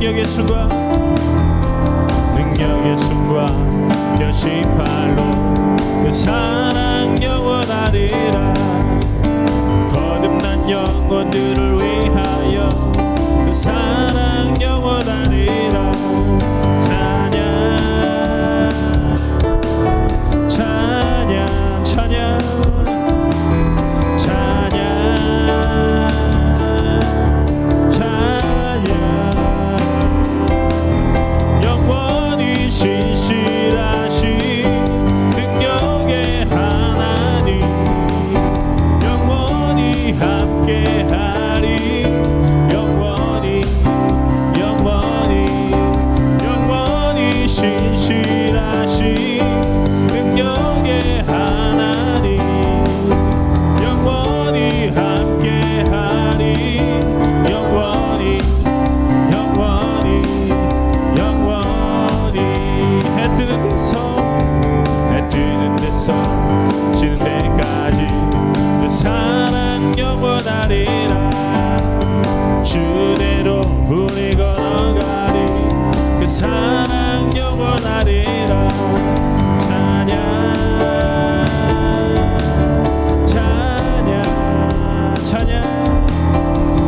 능력의 순간 표시팔로 그 사랑 영원하리라. 거듭난 영혼들을 위하여 그 사랑 영원하리라. 찬양 찬양 찬양 찬양 영원히 신실하신 능력의 하나님 영원히 함께하리. 영원히 영원히 영원히 신실하신 능력의 하나님 영원히 함께하리. 영원히 영원히 영원히 해 뜨는 데서 지는 데까지 그 사랑 영원하리라. 주대로 우리 걸어가리. 그 사랑 영원하리라. 찬양 찬양 찬양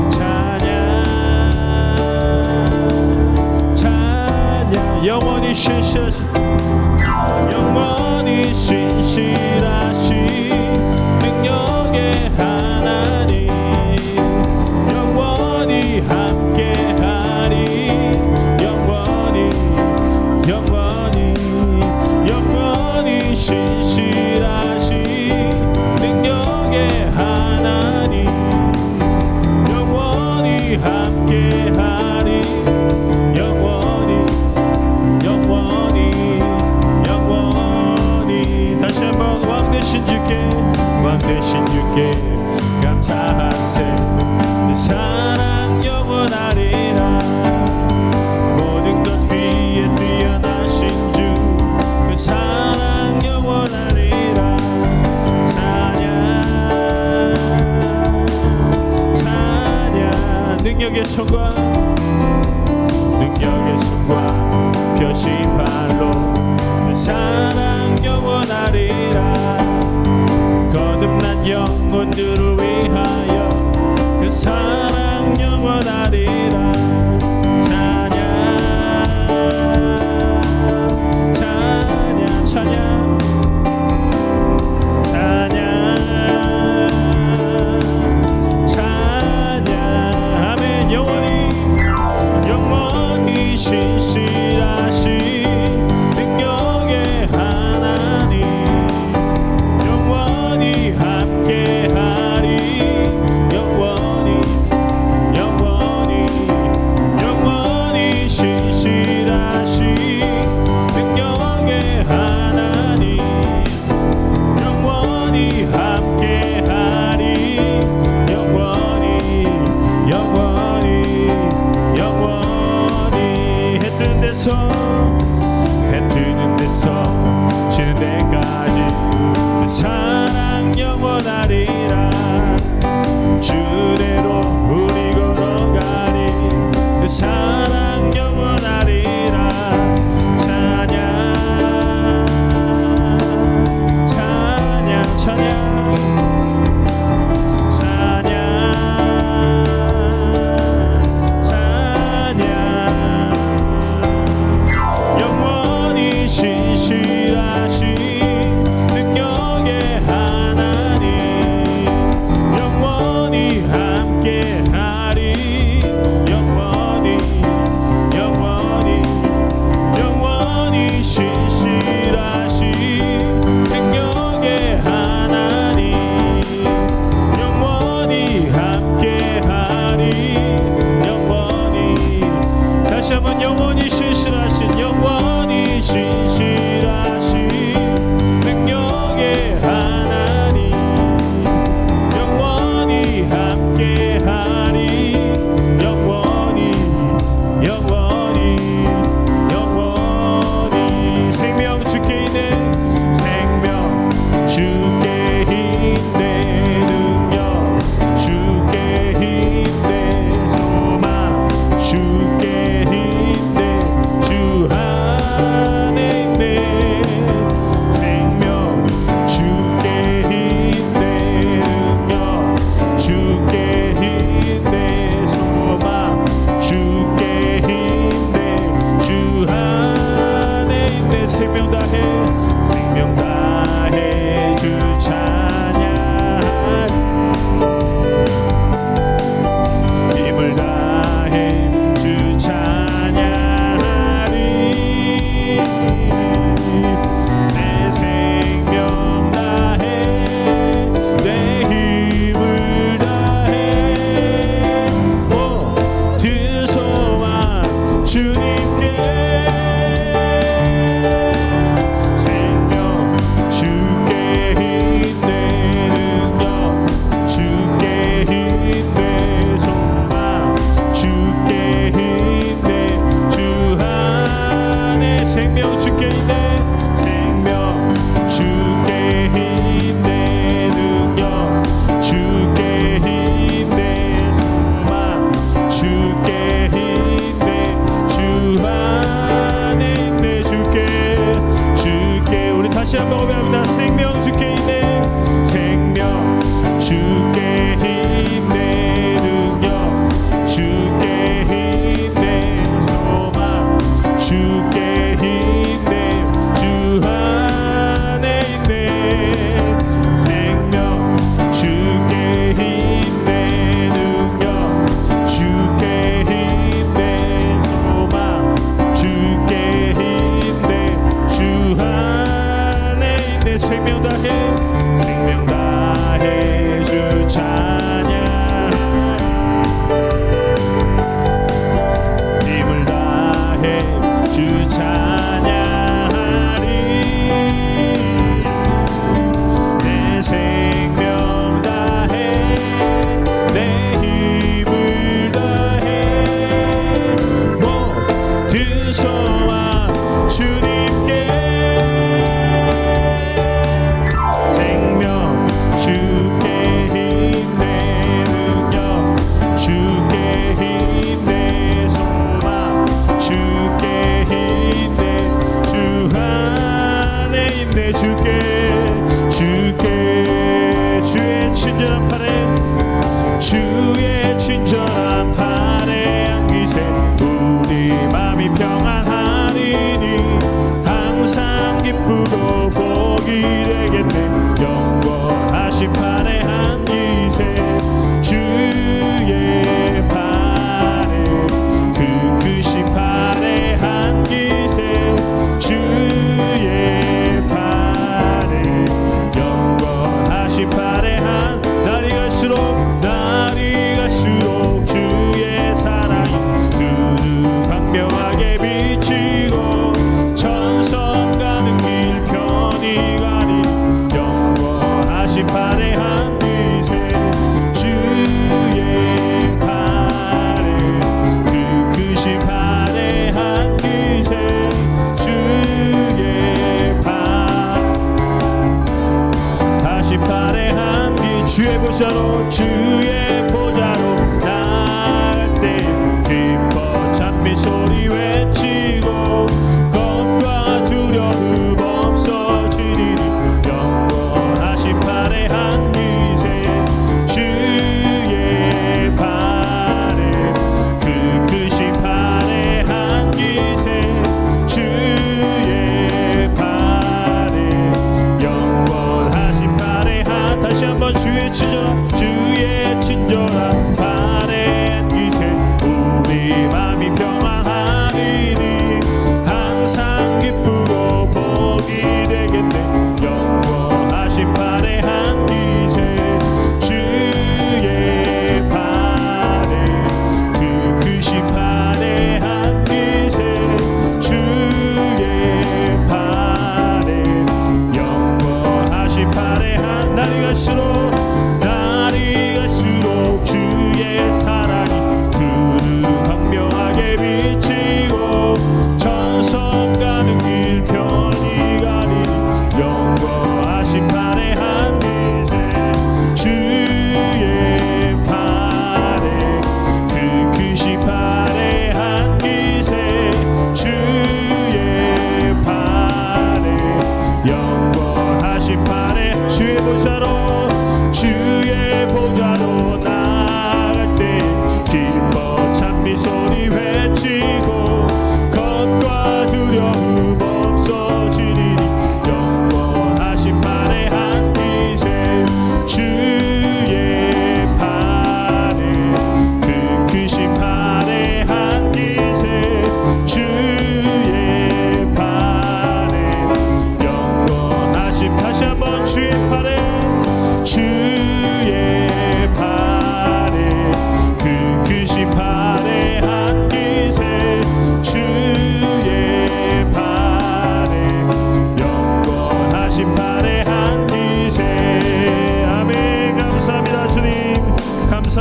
찬양 찬양 영원히 신실하신 영원히 신실하신 능력의 하나님 영원히 함께하리. 영원히 영원히 영원히 신실하신 능력의 하나님 영원히 함께하리. 영원히 영원히 영원히 다시 한번 왕 되신 주께 감사하세. 그 사랑 영원하리라. 모든 것 위에 뛰어나신 주 그 사랑 영원하리라. 찬양 찬양 능력의 손과 표시팔로 그 사랑 영원하리라. 거듭난 영혼들을 위하여 그 사랑 영원하리라. 찬양 찬양 찬양 찬양 찬양 아멘. 영원히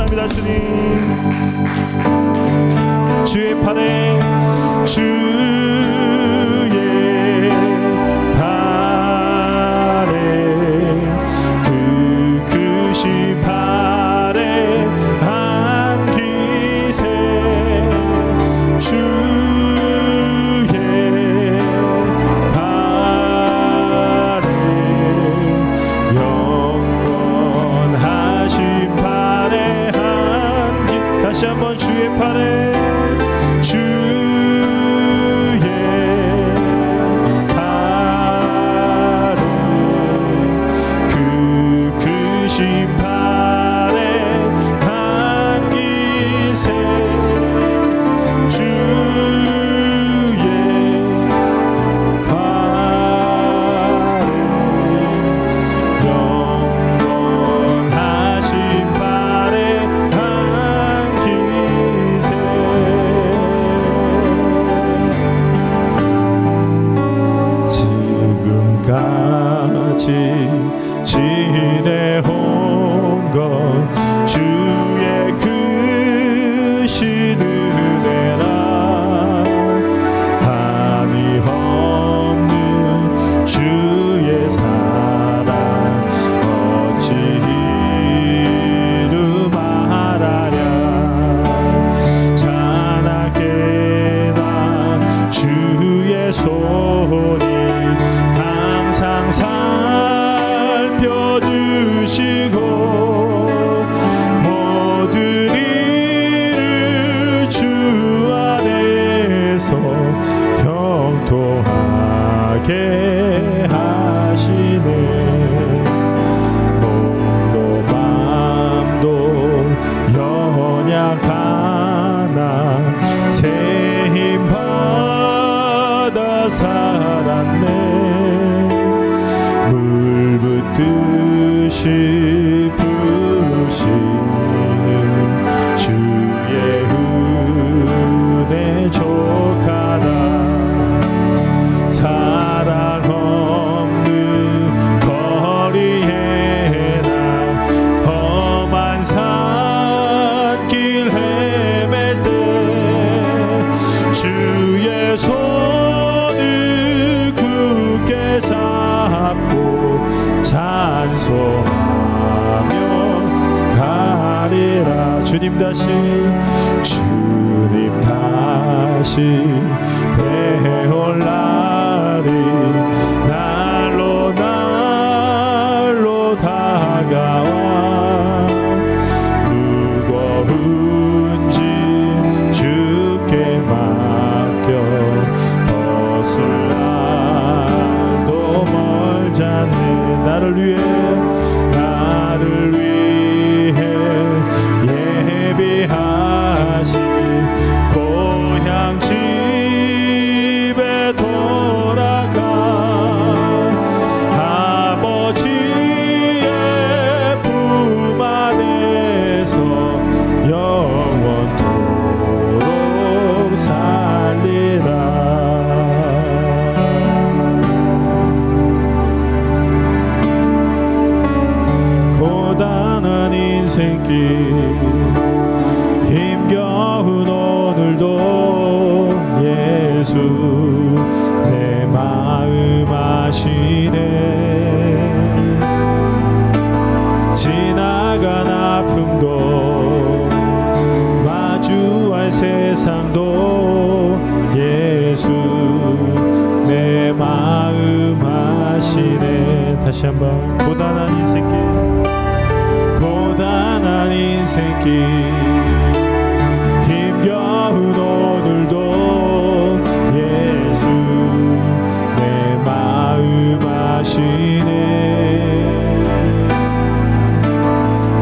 감사합니다 주님. 주의 팔에 주의 팔에 그 크신 팔에 안기세 주의 팔에 영원하신 팔에 안기 다시 한번 주의 팔에 주의 팔에 그 크신 팔에 안기세 주의 팔에 영원하신 팔에 안기세 지금까지 지내온 것 주의 크신 은혜라 한이 없는 주의 사랑 어찌 이루 말하랴 자나깨나 주의 손이 항상 살펴주시고 모든 일을 주 안에서 형통하게 하시네 몸도 맘도 연약하나 새 힘 받아 살았네 물 붓듯이 부으시는 주의 은혜 족하다 사랑 없는 거리에 나 험한 산길 헤맬 때 주의 손을 굳게 잡고 찬송하며 가리라 주님 다시 되올 날이 날로 다가와 무거운 짐 주께 맡겨 벗을 날도 멀잖네 나를 위해 예비하신 고향 집에 돌아가 아버지의 품 안에서 영원토록 살리라 고단한 인생길 힘겨운 오늘도 예수 내 마음 아시네 지나간 아픔도 마주할 세상도 예수 내 마음 아시네 다시 한번 고단한 인생길 힘겨운 오늘도 예수 내 마음 아시네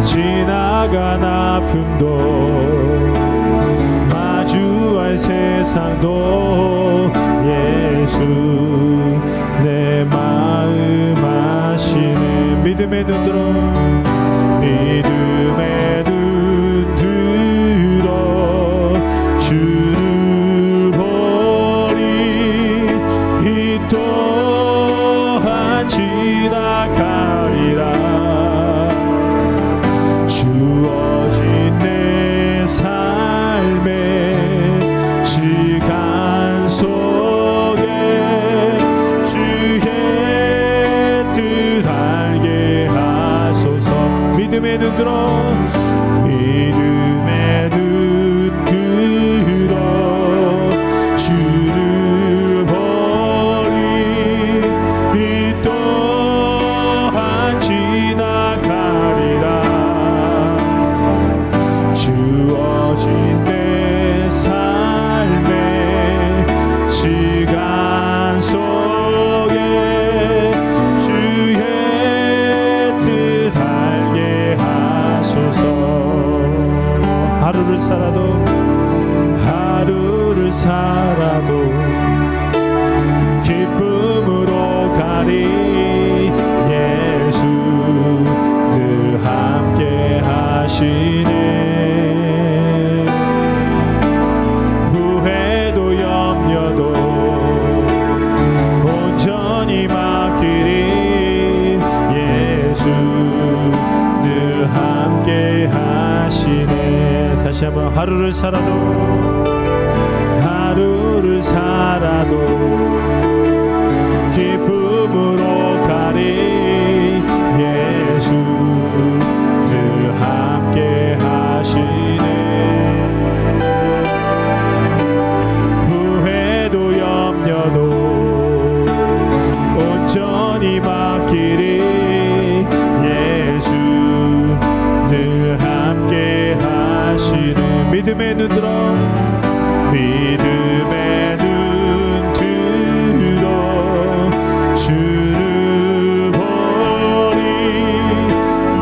지나간 아픔도 마주할 세상도 예수 내 마음 아시네 믿음의 눈 들어 주를 보리 이 또한 지나가리라 주어진 하루를 살아도 기쁨으로 가리. 예수 늘 함께 하시네. 후회도 염려도 온전히 맡기리. 예수 늘 함께 하시네. 다시 한번 하루를 살아도 기쁨으로 가리. 예수 늘 함께 하시네. 후회도 염려도 온전히 맡기리. 예수 늘 함께 하시네. 믿음의 눈 들어 주를 보리.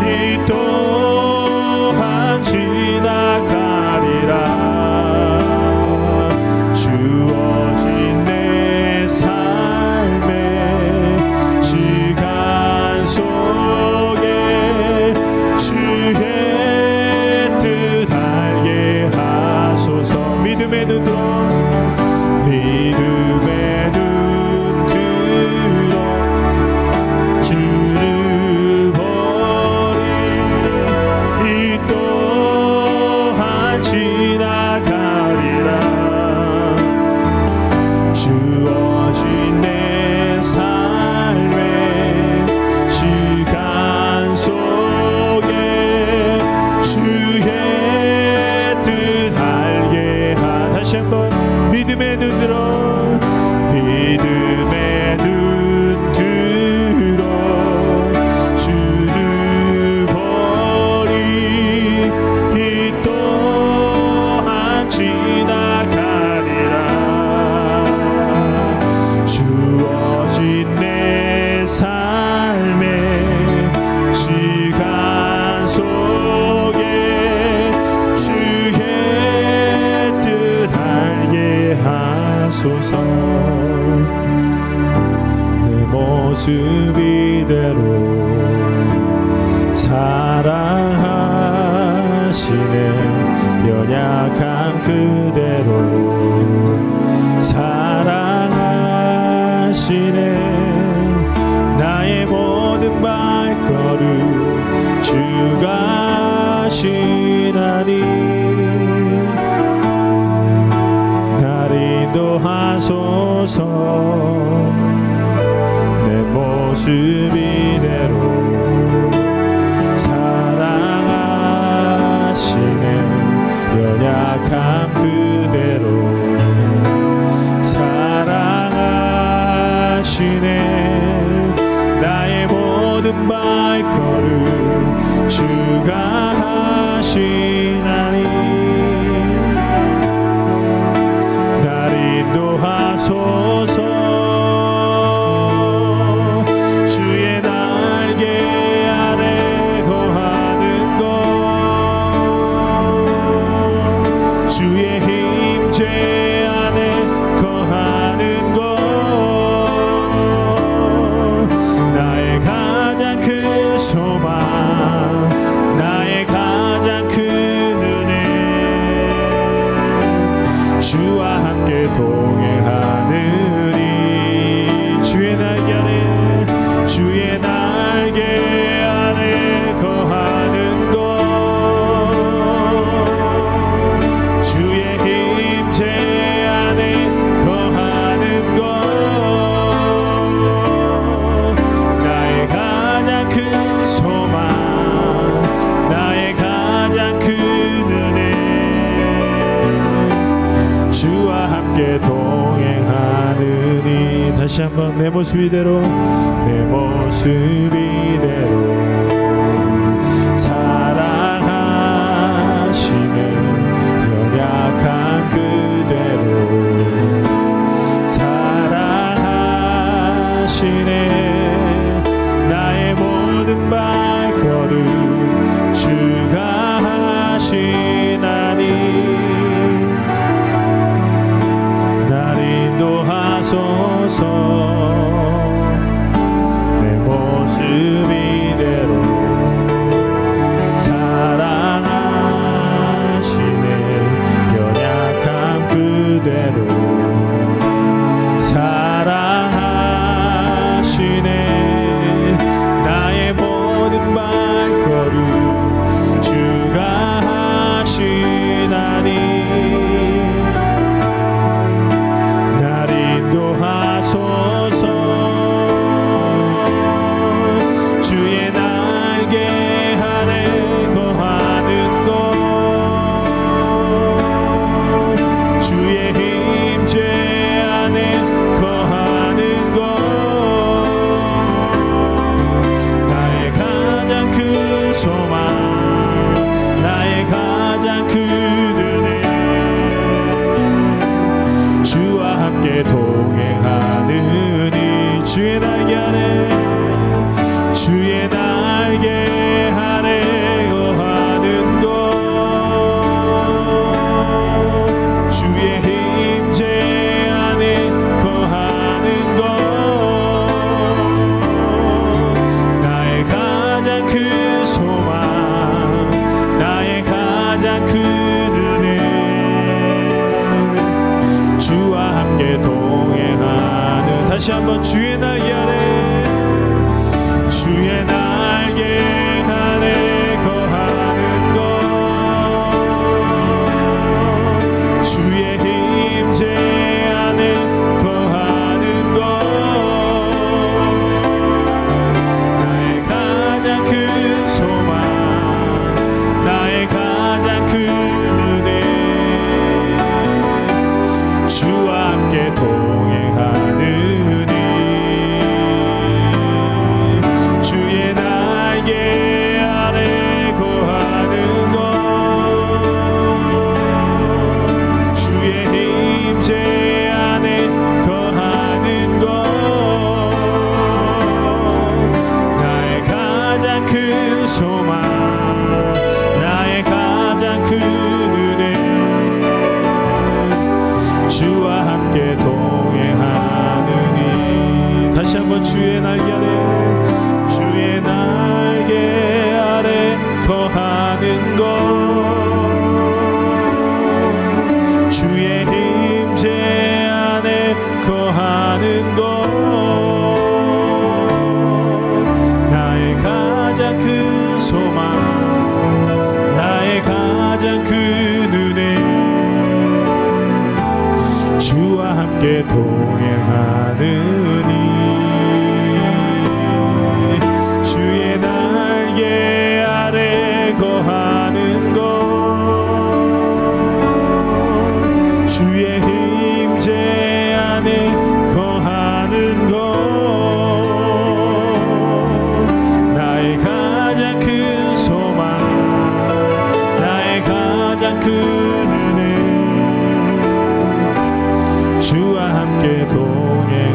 이 또한 지나가리라. 주어진 내 삶의 시간 속에 주의 뜻 알게 하소서. 믿음의 눈 들어 주를 보리. 이 또한 지나가리라. 주어진 내 삶의 시간 속에 주의 뜻 알게 다시 한번 믿음의 눈 들어 믿음의 눈 들어 주를 보리. 이 또한 지나가리라. 주어진 내 삶의 시간 속에 주의 뜻 알게 하소서. 내 모습 이대로 사랑하시네. 연약한 그대로 사랑하시네. 나의 모든 발걸음 주가 하시나니 나를 인도하소서. 내 모습 이대로 사랑하시네. 연약한 그대로 사랑하시네. 나의 모든 발걸음 주가 하시나니 나를 인도하소서. 주의 날개 아래 거하는 것 주의 힘제 안에 거하는 것 나의 가장 큰 소망 나의 가장 큰 은혜 주와 함께 동행하느니 주의 날개 아래 주의 날개 아래 거하는 것 주의 힘제 안에 거하는 것 나의 가장 큰 소망 나의 가장 큰 은혜 주와 함께 동행하느니 다시 한번 내 모습 이대로 내 모습 이대로 사랑하시는 연약한 그대로 사랑하시네 나의 모든 발걸음 주가 하시나니 다시 한번 주의 날개 아래, 주의 날개 아래 거하는 것, 주의 임재 안에 거하는 것, 나의 가장 큰 소망, 나의 가장 큰 은혜, 주와 함께 동행하느니, 주의 날개 아래 거하는 것, 주의 임재 안에 거하는 것, 나의 가장 큰 소망, 나의 가장 큰 은혜, 주와 함께 동행하느니. 다시 한번 주의 날개 아래, 주의 날개 아래 거하는 것, 주의 임재 안에 거하는 것, 나의 가장 큰 소망, 나의 가장 큰 은혜, 주와 함께 동행하느니, 주의 날개 아래 거하는 것, 주의 임재 안에 거하는 것, 나의 가장 큰 소망, 나의 가장 큰 은혜, 주와 함께 동행하느니.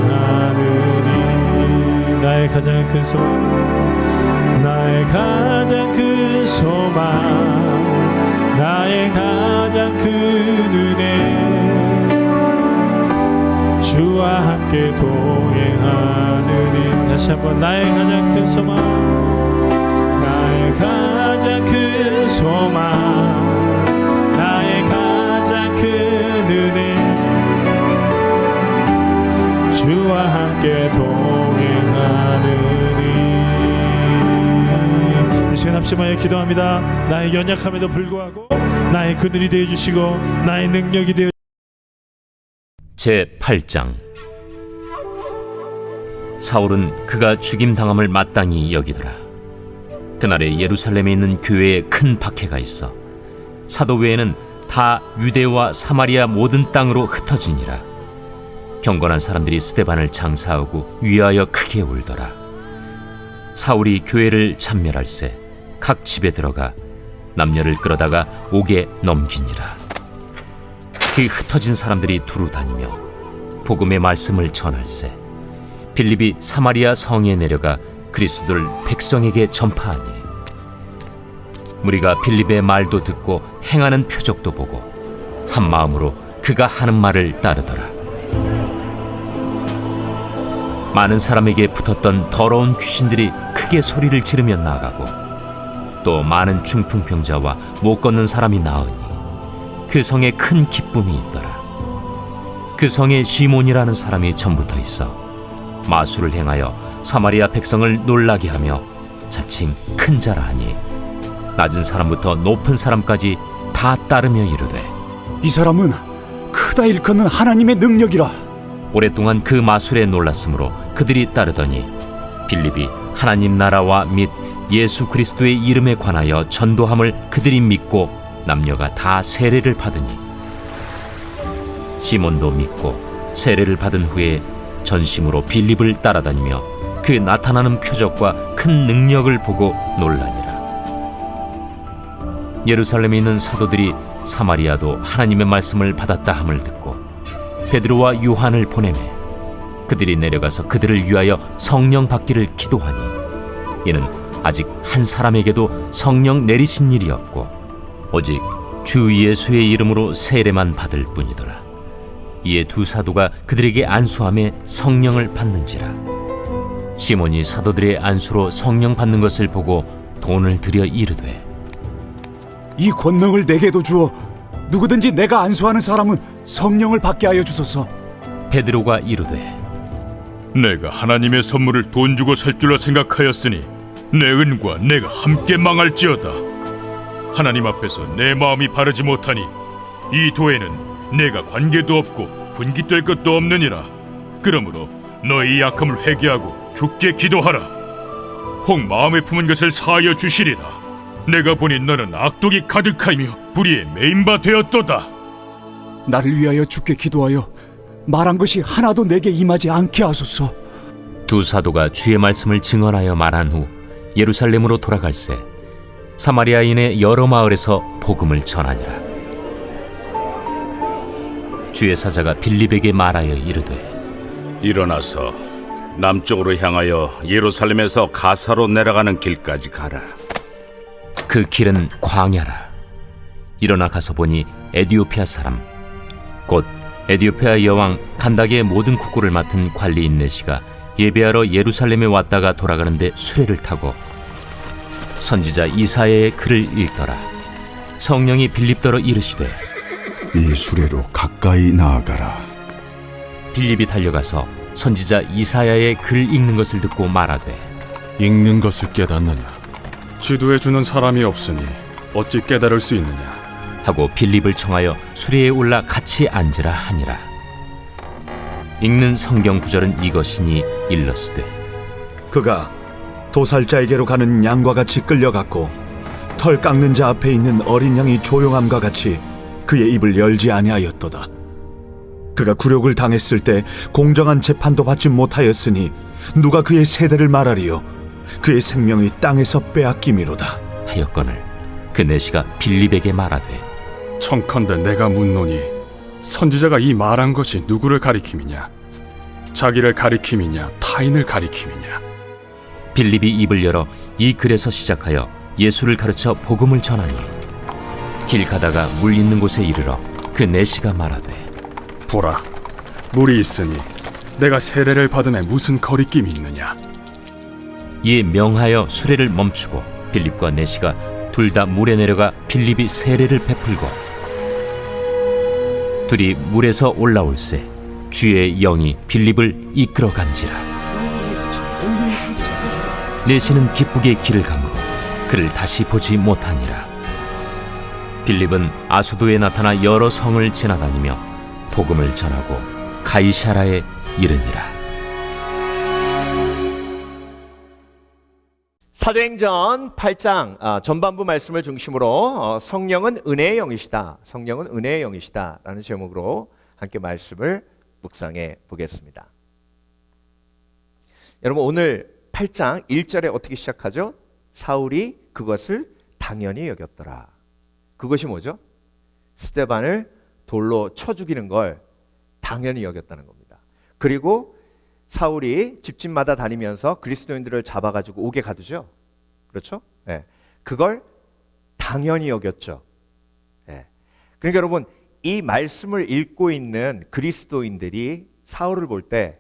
나의 가장 큰 소망, 나의 가장 큰 소망, 나의 가장 큰 은혜, 주와 함께 동행하느니. 다시 한번 나의 가장 큰 소망, 나의 가장 큰 소망, 나의 가장 큰 은혜, 주와 함께 동행하느니. 이 시간 합심하여 기도합니다. 나의 연약함에도 불구하고 나의 그늘이 되어주시고 나의 능력이 되어. 제8장. 사울은 그가 죽임당함을 마땅히 여기더라. 그날에 예루살렘에 있는 교회에 큰 박해가 있어 사도 외에는 다 유대와 사마리아 모든 땅으로 흩어지니라. 경건한 사람들이 스데반을 장사하고 위하여 크게 울더라. 사울이 교회를 참멸할세 각 집에 들어가 남녀를 끌어다가 옥에 넘기니라. 그 흩어진 사람들이 두루 다니며 복음의 말씀을 전할세 빌립이 사마리아 성에 내려가 그리스도를 백성에게 전파하니, 무리가 빌립의 말도 듣고 행하는 표적도 보고 한 마음으로 그가 하는 말을 따르더라. 많은 사람에게 붙었던 더러운 귀신들이 크게 소리를 지르며 나가고 또 많은 중풍병자와 못 걷는 사람이 나으니 그 성에 큰 기쁨이 있더라. 그 성에 시몬이라는 사람이 전부터 있어 마술을 행하여 사마리아 백성을 놀라게 하며 자칭 큰 자라 하니 낮은 사람부터 높은 사람까지 다 따르며 이르되, 이 사람은 크다 일컫는 하나님의 능력이라. 오랫동안 그 마술에 놀랐으므로 그들이 따르더니 빌립이 하나님 나라와 및 예수 그리스도의 이름에 관하여 전도함을 그들이 믿고 남녀가 다 세례를 받으니, 시몬도 믿고 세례를 받은 후에 전심으로 빌립을 따라다니며 그 나타나는 표적과 큰 능력을 보고 놀라니라. 예루살렘에 있는 사도들이 사마리아도 하나님의 말씀을 받았다 함을 듣고 베드로와 요한을 보내매 그들이 내려가서 그들을 위하여 성령 받기를 기도하니, 이는 아직 한 사람에게도 성령 내리신 일이 없고 오직 주 예수의 이름으로 세례만 받을 뿐이더라. 이에 두 사도가 그들에게 안수함에 성령을 받는지라. 시몬이 사도들의 안수로 성령 받는 것을 보고 돈을 들여 이르되, 이 권능을 내게도 주어 누구든지 내가 안수하는 사람은 성령을 받게 하여 주소서. 베드로가 이르되, 내가 하나님의 선물을 돈 주고 살 줄로 생각하였으니 내 은과 내가 함께 망할지어다. 하나님 앞에서 내 마음이 바르지 못하니 이 도에는 내가 관계도 없고 분깃될 것도 없느니라. 그러므로 너희 약함을 회개하고 주께 기도하라. 혹 마음에 품은 것을 사하여 주시리라. 내가 보니 너는 악독이 가득하이며 불의에 매인 바 되었도다. 나를 위하여 주께 기도하여 말한 것이 하나도 내게 임하지 않게 하소서. 두 사도가 주의 말씀을 증언하여 말한 후 예루살렘으로 돌아갈새 사마리아인의 여러 마을에서 복음을 전하니라. 주의 사자가 빌립에게 말하여 이르되 일어나서 남쪽으로 향하여 예루살렘에서 가사로 내려가는 길까지 가라. 그 길은 광야라. 일어나 가서 보니 에디오피아 사람 곧 에디오피아 여왕 간닥의 모든 국고를 맡은 관리인 네시가 예배하러 예루살렘에 왔다가 돌아가는데 수레를 타고 선지자 이사야의 글을 읽더라. 성령이 빌립더러 이르시되 이 수레로 가까이 나아가라. 빌립이 달려가서 선지자 이사야의 글 읽는 것을 듣고 말하되 읽는 것을 깨닫느냐? 지도해 주는 사람이 없으니 어찌 깨달을 수 있느냐? 하고 빌립을 청하여 수레에 올라 같이 앉으라 하니라. 읽는 성경 구절은 이것이니 일러스되 그가 도살자에게로 가는 양과 같이 끌려갔고 털 깎는 자 앞에 있는 어린 양이 조용함과 같이 그의 입을 열지 아니하였도다. 그가 굴욕을 당했을 때 공정한 재판도 받지 못하였으니 누가 그의 세대를 말하리요? 그의 생명이 땅에서 빼앗김이로다. 하였거늘 그 내시가 빌립에게 말하되 청컨대 내가 묻노니 선지자가 이 말한 것이 누구를 가리킴이냐? 자기를 가리킴이냐? 타인을 가리킴이냐? 빌립이 입을 열어 이 글에서 시작하여 예수를 가르쳐 복음을 전하니 길 가다가 물 있는 곳에 이르러 그 내시가 말하되 보라, 물이 있으니 내가 세례를 받음에 무슨 거리낌이 있느냐? 이에 명하여 수레를 멈추고 빌립과 내시가 둘 다 물에 내려가 빌립이 세례를 베풀고 둘이 물에서 올라올새 주의 영이 빌립을 이끌어 간지라. 내시는 기쁘게 길을 가므로 그를 다시 보지 못하니라. 빌립은 아수도에 나타나 여러 성을 지나다니며 복음을 전하고 가이사라에 이르니라. 사도행전 8장 전반부 말씀을 중심으로 성령은 은혜의 영이시다. 성령은 은혜의 영이시다 라는 제목으로 함께 말씀을 묵상해 보겠습니다. 여러분, 오늘 8장 1절에 어떻게 시작하죠? 사울이 그것을 당연히 여겼더라. 그것이 뭐죠? 스데반을 돌로 쳐 죽이는 걸 당연히 여겼다는 겁니다. 그리고 사울이 집집마다 다니면서 그리스도인들을 잡아가지고 옥에 가두죠. 그렇죠? 네. 그걸 당연히 여겼죠. 네. 그러니까 여러분, 이 말씀을 읽고 있는 그리스도인들이 사울을 볼 때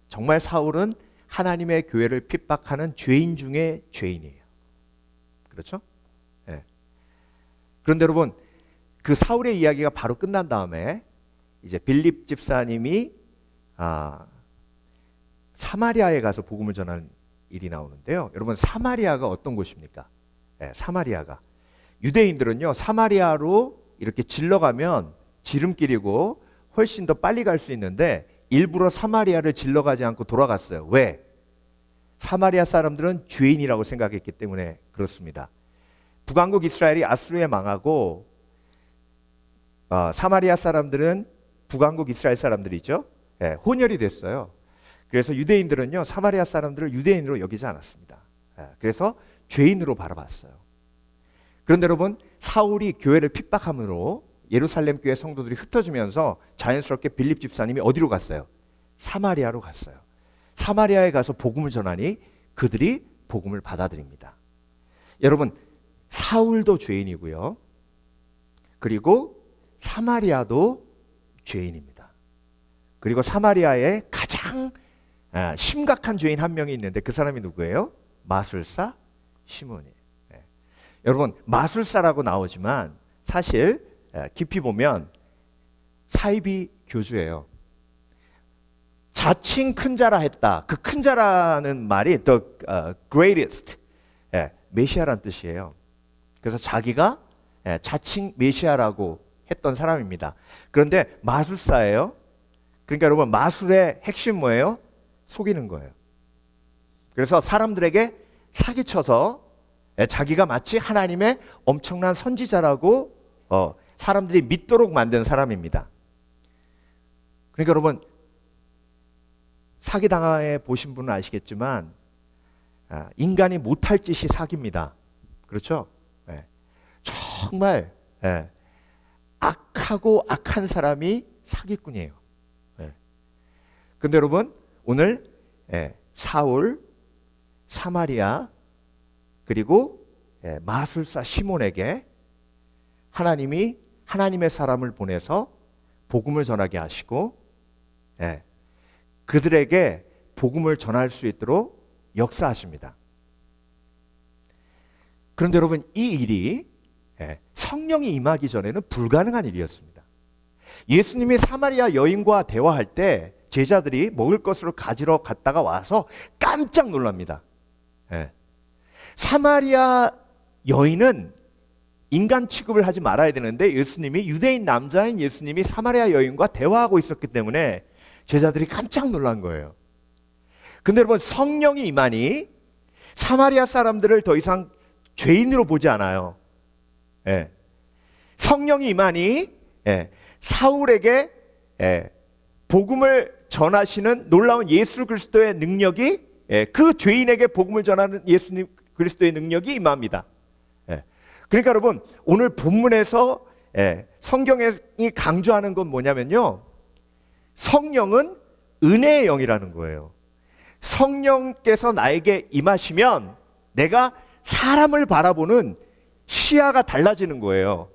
정말 사울은 하나님의 교회를 핍박하는 죄인 중에 죄인이에요. 그렇죠? 네. 그런데 여러분, 그 사울의 이야기가 바로 끝난 다음에 이제 빌립 집사님이 사마리아에 가서 복음을 전하는 일이 나오는데요. 여러분, 사마리아가 어떤 곳입니까? 네, 사마리아가 유대인들은요, 사마리아로 이렇게 질러가면 지름길이고 훨씬 더 빨리 갈 수 있는데 일부러 사마리아를 질러가지 않고 돌아갔어요. 왜? 사마리아 사람들은 죄인이라고 생각했기 때문에 그렇습니다. 북왕국 이스라엘이 아수르에 망하고 사마리아 사람들은 북왕국 이스라엘 사람들이죠. 네, 혼혈이 됐어요. 그래서 유대인들은요, 사마리아 사람들을 유대인으로 여기지 않았습니다. 그래서 죄인으로 바라봤어요. 그런데 여러분, 사울이 교회를 핍박함으로 예루살렘 교회 성도들이 흩어지면서 자연스럽게 빌립 집사님이 어디로 갔어요? 사마리아로 갔어요. 사마리아에 가서 복음을 전하니 그들이 복음을 받아들입니다. 여러분, 사울도 죄인이고요. 그리고 사마리아도 죄인입니다. 그리고 사마리아에 가장 심각한 죄인 한 명이 있는데 그 사람이 누구예요? 마술사 시몬이에요. 네. 여러분, 마술사라고 나오지만 사실 깊이 보면 사이비 교주예요. 자칭 큰 자라 했다. 그 큰 자라는 말이 the greatest, 메시아란 뜻이에요. 그래서 자기가 자칭 메시아라고 했던 사람입니다. 그런데 마술사예요. 그러니까 여러분, 마술의 핵심 뭐예요? 속이는 거예요. 그래서 사람들에게 사기쳐서 자기가 마치 하나님의 엄청난 선지자라고 사람들이 믿도록 만든 사람입니다. 그러니까 여러분, 사기당해 보신 분은 아시겠지만 인간이 못할 짓이 사기입니다. 그렇죠? 정말 악하고 악한 사람이 사기꾼이에요. 근데 여러분, 오늘 사울, 사마리아, 그리고 마술사 시몬에게 하나님이 하나님의 사람을 보내서 복음을 전하게 하시고 그들에게 복음을 전할 수 있도록 역사하십니다. 그런데 여러분, 이 일이 성령이 임하기 전에는 불가능한 일이었습니다. 예수님이 사마리아 여인과 대화할 때 제자들이 먹을 것을 가지러 갔다가 와서 깜짝 놀랍니다. 사마리아 여인은 인간 취급을 하지 말아야 되는데 예수님이, 유대인 남자인 예수님이 사마리아 여인과 대화하고 있었기 때문에 제자들이 깜짝 놀란 거예요. 근데 여러분, 성령이 임하니 사마리아 사람들을 더 이상 죄인으로 보지 않아요. 성령이 임하니 사울에게 복음을 전하시는 놀라운 예수 그리스도의 능력이, 그 죄인에게 복음을 전하는 예수님 그리스도의 능력이 임합니다. 그러니까 여러분, 오늘 본문에서 성경이 강조하는 건 뭐냐면요, 성령은 은혜의 영이라는 거예요. 성령께서 나에게 임하시면 내가 사람을 바라보는 시야가 달라지는 거예요.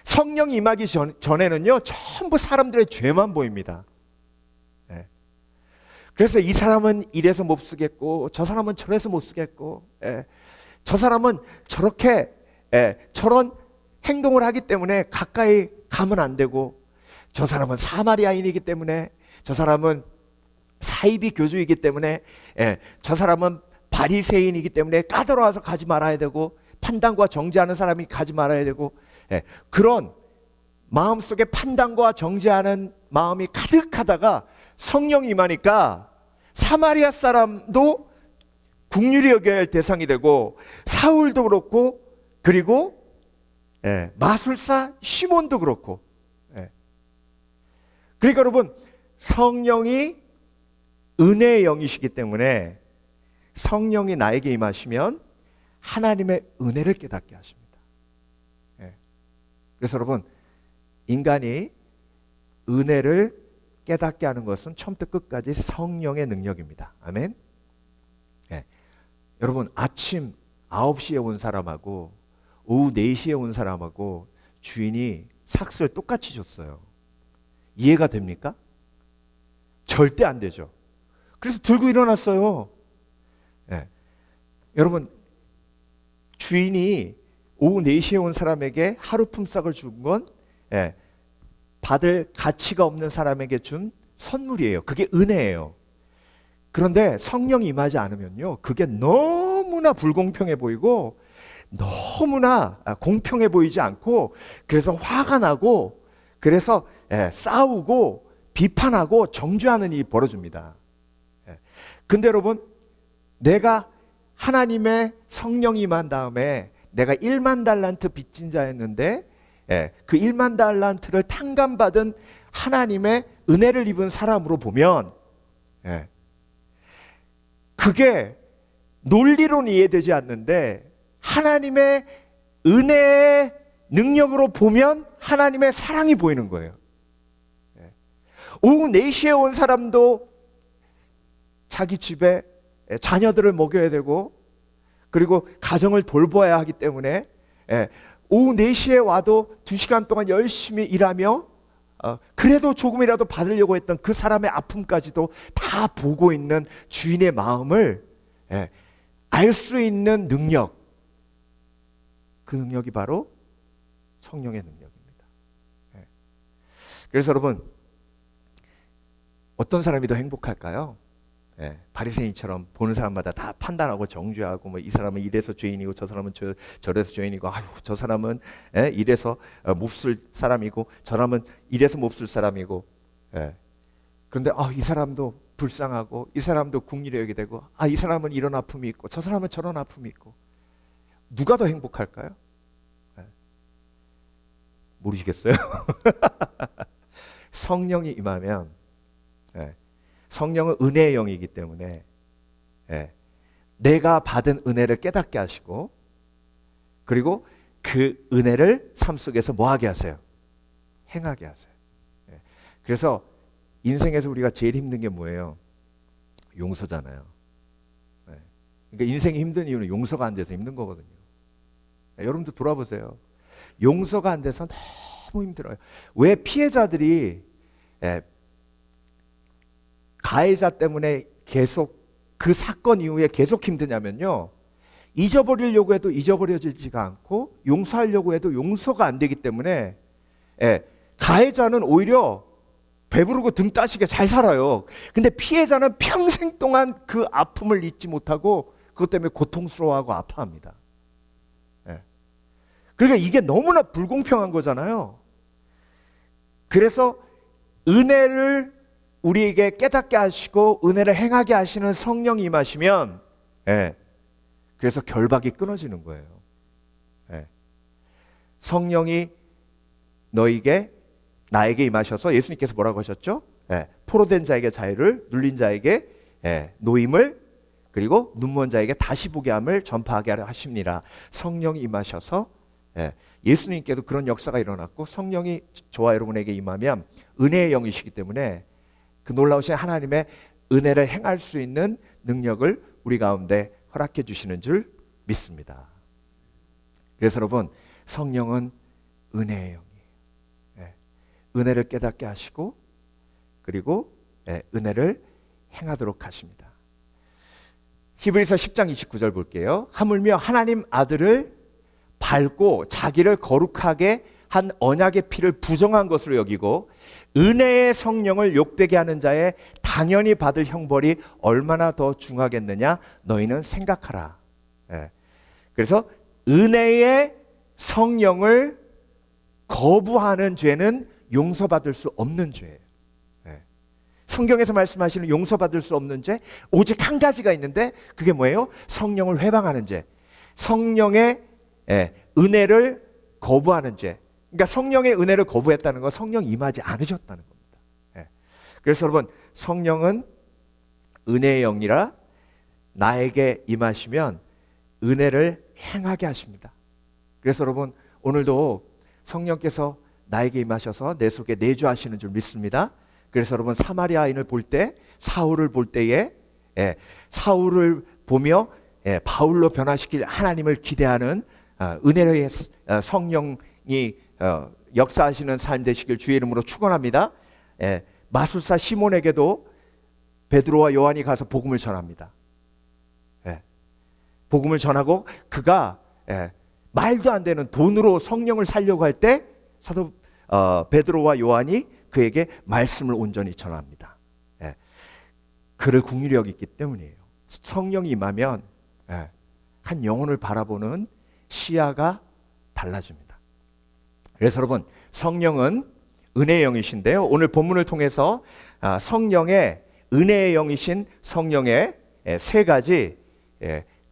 성령이 임하기 전에는요, 전부 사람들의 죄만 보입니다. 그래서 이 사람은 이래서 못 쓰겠고, 저 사람은 저래서 못 쓰겠고, 저 사람은 저렇게 저런 행동을 하기 때문에 가까이 가면 안 되고, 저 사람은 사마리아인이기 때문에, 저 사람은 사이비 교주이기 때문에, 저 사람은 바리새인이기 때문에 까다로워서 가지 말아야 되고, 판단과 정죄하는 사람이 가지 말아야 되고, 그런 마음속에 판단과 정죄하는 마음이 가득하다가 성령이 임하니까 사마리아 사람도 긍휼히 여겨야 할 대상이 되고, 사울도 그렇고, 그리고 마술사 시몬도 그렇고. 그러니까 여러분, 성령이 은혜의 영이시기 때문에 성령이 나에게 임하시면 하나님의 은혜를 깨닫게 하십니다. 그래서 여러분, 인간이 은혜를 깨닫게 하는 것은 처음부터 끝까지 성령의 능력입니다. 아멘. 여러분, 아침 9시에 온 사람하고 오후 4시에 온 사람하고 주인이 삭스를 똑같이 줬어요. 이해가 됩니까? 절대 안 되죠. 그래서 들고 일어났어요. 여러분, 주인이 오후 4시에 온 사람에게 하루 품삯을 준 건 받을 가치가 없는 사람에게 준 선물이에요. 그게 은혜예요. 그런데 성령이 임하지 않으면요, 그게 너무나 불공평해 보이고 너무나 공평해 보이지 않고, 그래서 화가 나고, 그래서 싸우고 비판하고 정죄하는 일이 벌어집니다. 근데 여러분, 내가 하나님의 성령이 임한 다음에 내가 1만 달란트 빚진 자였는데 그 1만 달란트를 탕감받은 하나님의 은혜를 입은 사람으로 보면 그게 논리로는 이해되지 않는데 하나님의 은혜의 능력으로 보면 하나님의 사랑이 보이는 거예요. 오후 4시에 온 사람도 자기 집에 자녀들을 먹여야 되고, 그리고 가정을 돌봐야 하기 때문에 오후 4시에 와도 2시간 동안 열심히 일하며 그래도 조금이라도 받으려고 했던 그 사람의 아픔까지도 다 보고 있는 주인의 마음을 알 수 있는 능력, 그 능력이 바로 성령의 능력입니다. 그래서 여러분, 어떤 사람이 더 행복할까요? 예, 바리새인처럼 보는 사람마다 다 판단하고 정죄하고 뭐 이 사람은 이래서 죄인이고 저 사람은 저래서 죄인이고 아유 저 사람은 이래서 몹쓸 사람이고 저 사람은 이래서 몹쓸 사람이고 예. 그런데 이 사람도 불쌍하고 이 사람도 긍휼히 여기게 되고 이 사람은 이런 아픔이 있고 저 사람은 저런 아픔이 있고 누가 더 행복할까요? 예. 모르시겠어요? 성령이 임하면 성령은 은혜의 영이기 때문에 내가 받은 은혜를 깨닫게 하시고 그리고 그 은혜를 삶 속에서 뭐하게 하세요? 행하게 하세요. 그래서 인생에서 우리가 제일 힘든 게 뭐예요? 용서잖아요. 그러니까 인생이 힘든 이유는 용서가 안 돼서 힘든 거거든요. 여러분도 돌아보세요. 용서가 안 돼서 너무 힘들어요. 왜 피해자들이 가해자 때문에 계속 그 사건 이후에 계속 힘드냐면요. 잊어버리려고 해도 잊어버려지지가 않고 용서하려고 해도 용서가 안 되기 때문에 가해자는 오히려 배부르고 등 따시게 잘 살아요. 근데 피해자는 평생 동안 그 아픔을 잊지 못하고 그것 때문에 고통스러워하고 아파합니다. 그러니까 이게 너무나 불공평한 거잖아요. 그래서 은혜를 우리에게 깨닫게 하시고 은혜를 행하게 하시는 성령이 임하시면 그래서 결박이 끊어지는 거예요. 성령이 나에게 임하셔서 예수님께서 뭐라고 하셨죠? 포로된 자에게 자유를, 눌린 자에게 노임을, 그리고 눈먼 자에게 다시 보게 함을 전파하게 하려 하십니다. 성령이 임하셔서 예수님께도 그런 역사가 일어났고 성령이 저와 여러분에게 임하면 은혜의 영이시기 때문에 그 놀라우신 하나님의 은혜를 행할 수 있는 능력을 우리 가운데 허락해 주시는 줄 믿습니다. 그래서 여러분 성령은 은혜의 영이에요. 은혜를 깨닫게 하시고 그리고 은혜를 행하도록 하십니다. 히브리서 10장 29절 볼게요. 하물며 하나님 아들을 밟고 자기를 거룩하게 한 언약의 피를 부정한 것으로 여기고 은혜의 성령을 욕되게 하는 자의 당연히 받을 형벌이 얼마나 더 중하겠느냐 너희는 생각하라. 그래서 은혜의 성령을 거부하는 죄는 용서받을 수 없는 죄예요. 성경에서 말씀하시는 용서받을 수 없는 죄 오직 한 가지가 있는데 그게 뭐예요? 성령을 회방하는 죄. 성령의 은혜를 거부하는 죄. 그러니까 성령의 은혜를 거부했다는 건 성령 임하지 않으셨다는 겁니다. 그래서 여러분 성령은 은혜의 영이라 나에게 임하시면 은혜를 행하게 하십니다. 그래서 여러분 오늘도 성령께서 나에게 임하셔서 내 속에 내주하시는 줄 믿습니다. 그래서 여러분 사마리아인을 볼 때 사울을 볼 때에 사울을 보며 바울로 변화시킬 하나님을 기대하는 은혜의 성령이 역사하시는 삶 되시길 주의 이름으로 축원합니다. 마술사 시몬에게도 베드로와 요한이 가서 복음을 전합니다. 복음을 전하고 그가 말도 안 되는 돈으로 성령을 살려고 할 때 사도 베드로와 요한이 그에게 말씀을 온전히 전합니다. 그를 긍휼히 여기기 때문이에요. 성령이 임하면 한 영혼을 바라보는 시야가 달라집니다. 그래서 여러분 성령은 은혜의 영이신데요. 오늘 본문을 통해서 성령의 은혜의 영이신 성령의 세 가지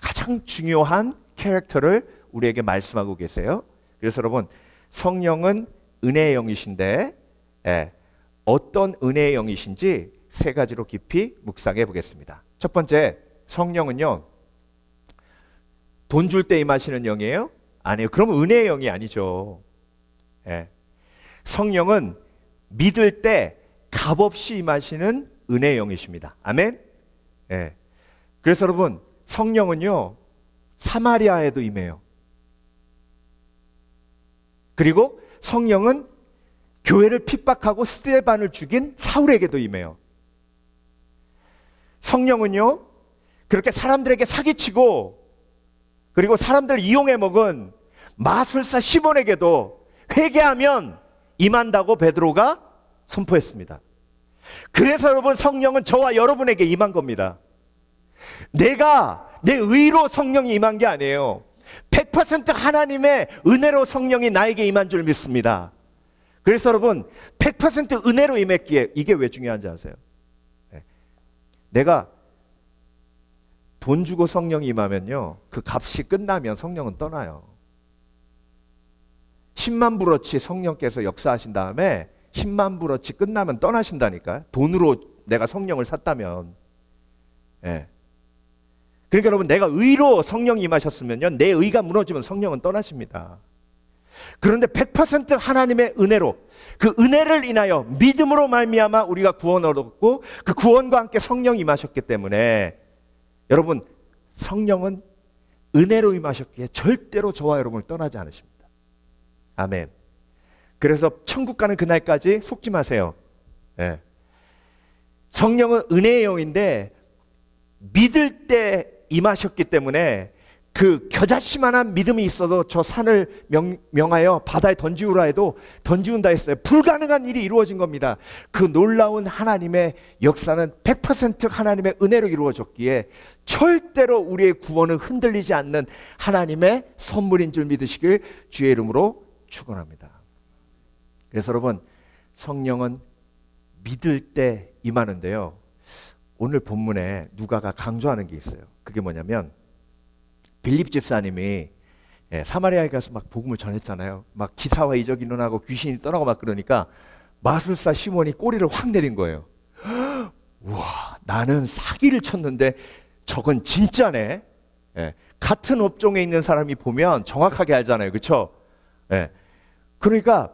가장 중요한 캐릭터를 우리에게 말씀하고 계세요. 그래서 여러분 성령은 은혜의 영이신데 어떤 은혜의 영이신지 세 가지로 깊이 묵상해 보겠습니다. 첫 번째, 성령은요 돈 줄 때 임하시는 영이에요? 아니에요. 그럼 은혜의 영이 아니죠. 성령은 믿을 때 값없이 임하시는 은혜의 영이십니다. 아멘. 그래서 여러분 성령은요 사마리아에도 임해요. 그리고 성령은 교회를 핍박하고 스데반을 죽인 사울에게도 임해요. 성령은요 그렇게 사람들에게 사기치고 그리고 사람들 이용해 먹은 마술사 시몬에게도 회개하면 임한다고 베드로가 선포했습니다. 그래서 여러분 성령은 저와 여러분에게 임한 겁니다. 내가 내 의로 성령이 임한 게 아니에요. 100% 하나님의 은혜로 성령이 나에게 임한 줄 믿습니다. 그래서 여러분 100% 은혜로 임했기에 이게 왜 중요한지 아세요? 내가 돈 주고 성령이 임하면요, 그 값이 끝나면 성령은 떠나요. 10만 불어치 성령께서 역사하신 다음에 10만 불어치 끝나면 떠나신다니까요. 돈으로 내가 성령을 샀다면. 예. 그러니까 여러분, 내가 의로 성령이 임하셨으면요, 내 의가 무너지면 성령은 떠나십니다. 그런데 100% 하나님의 은혜로, 그 은혜를 인하여 믿음으로 말미암아 우리가 구원을 얻었고, 그 구원과 함께 성령이 임하셨기 때문에 여러분, 성령은 은혜로 임하셨기에 절대로 저와 여러분을 떠나지 않으십니다. 아멘. 그래서 천국 가는 그날까지 속지 마세요. 예. 성령은 은혜의 영인데 믿을 때 임하셨기 때문에 그 겨자씨만한 믿음이 있어도 저 산을 명하여 바다에 던지우라 해도 던지운다 했어요. 불가능한 일이 이루어진 겁니다. 그 놀라운 하나님의 역사는 100% 하나님의 은혜로 이루어졌기에 절대로 우리의 구원은 흔들리지 않는 하나님의 선물인 줄 믿으시길 주의 이름으로 축원합니다. 그래서 여러분, 성령은 믿을 때 임하는데요, 오늘 본문에 누가가 강조하는 게 있어요. 그게 뭐냐면 빌립 집사님이 사마리아에 가서 막 복음을 전했잖아요. 막 기사와 이적이 일어나고 귀신이 떠나고 막 그러니까 마술사 시몬이 꼬리를 확 내린 거예요. 우와, 나는 사기를 쳤는데 저건 진짜네. 같은 업종에 있는 사람이 보면 정확하게 알잖아요. 그렇죠? 그러니까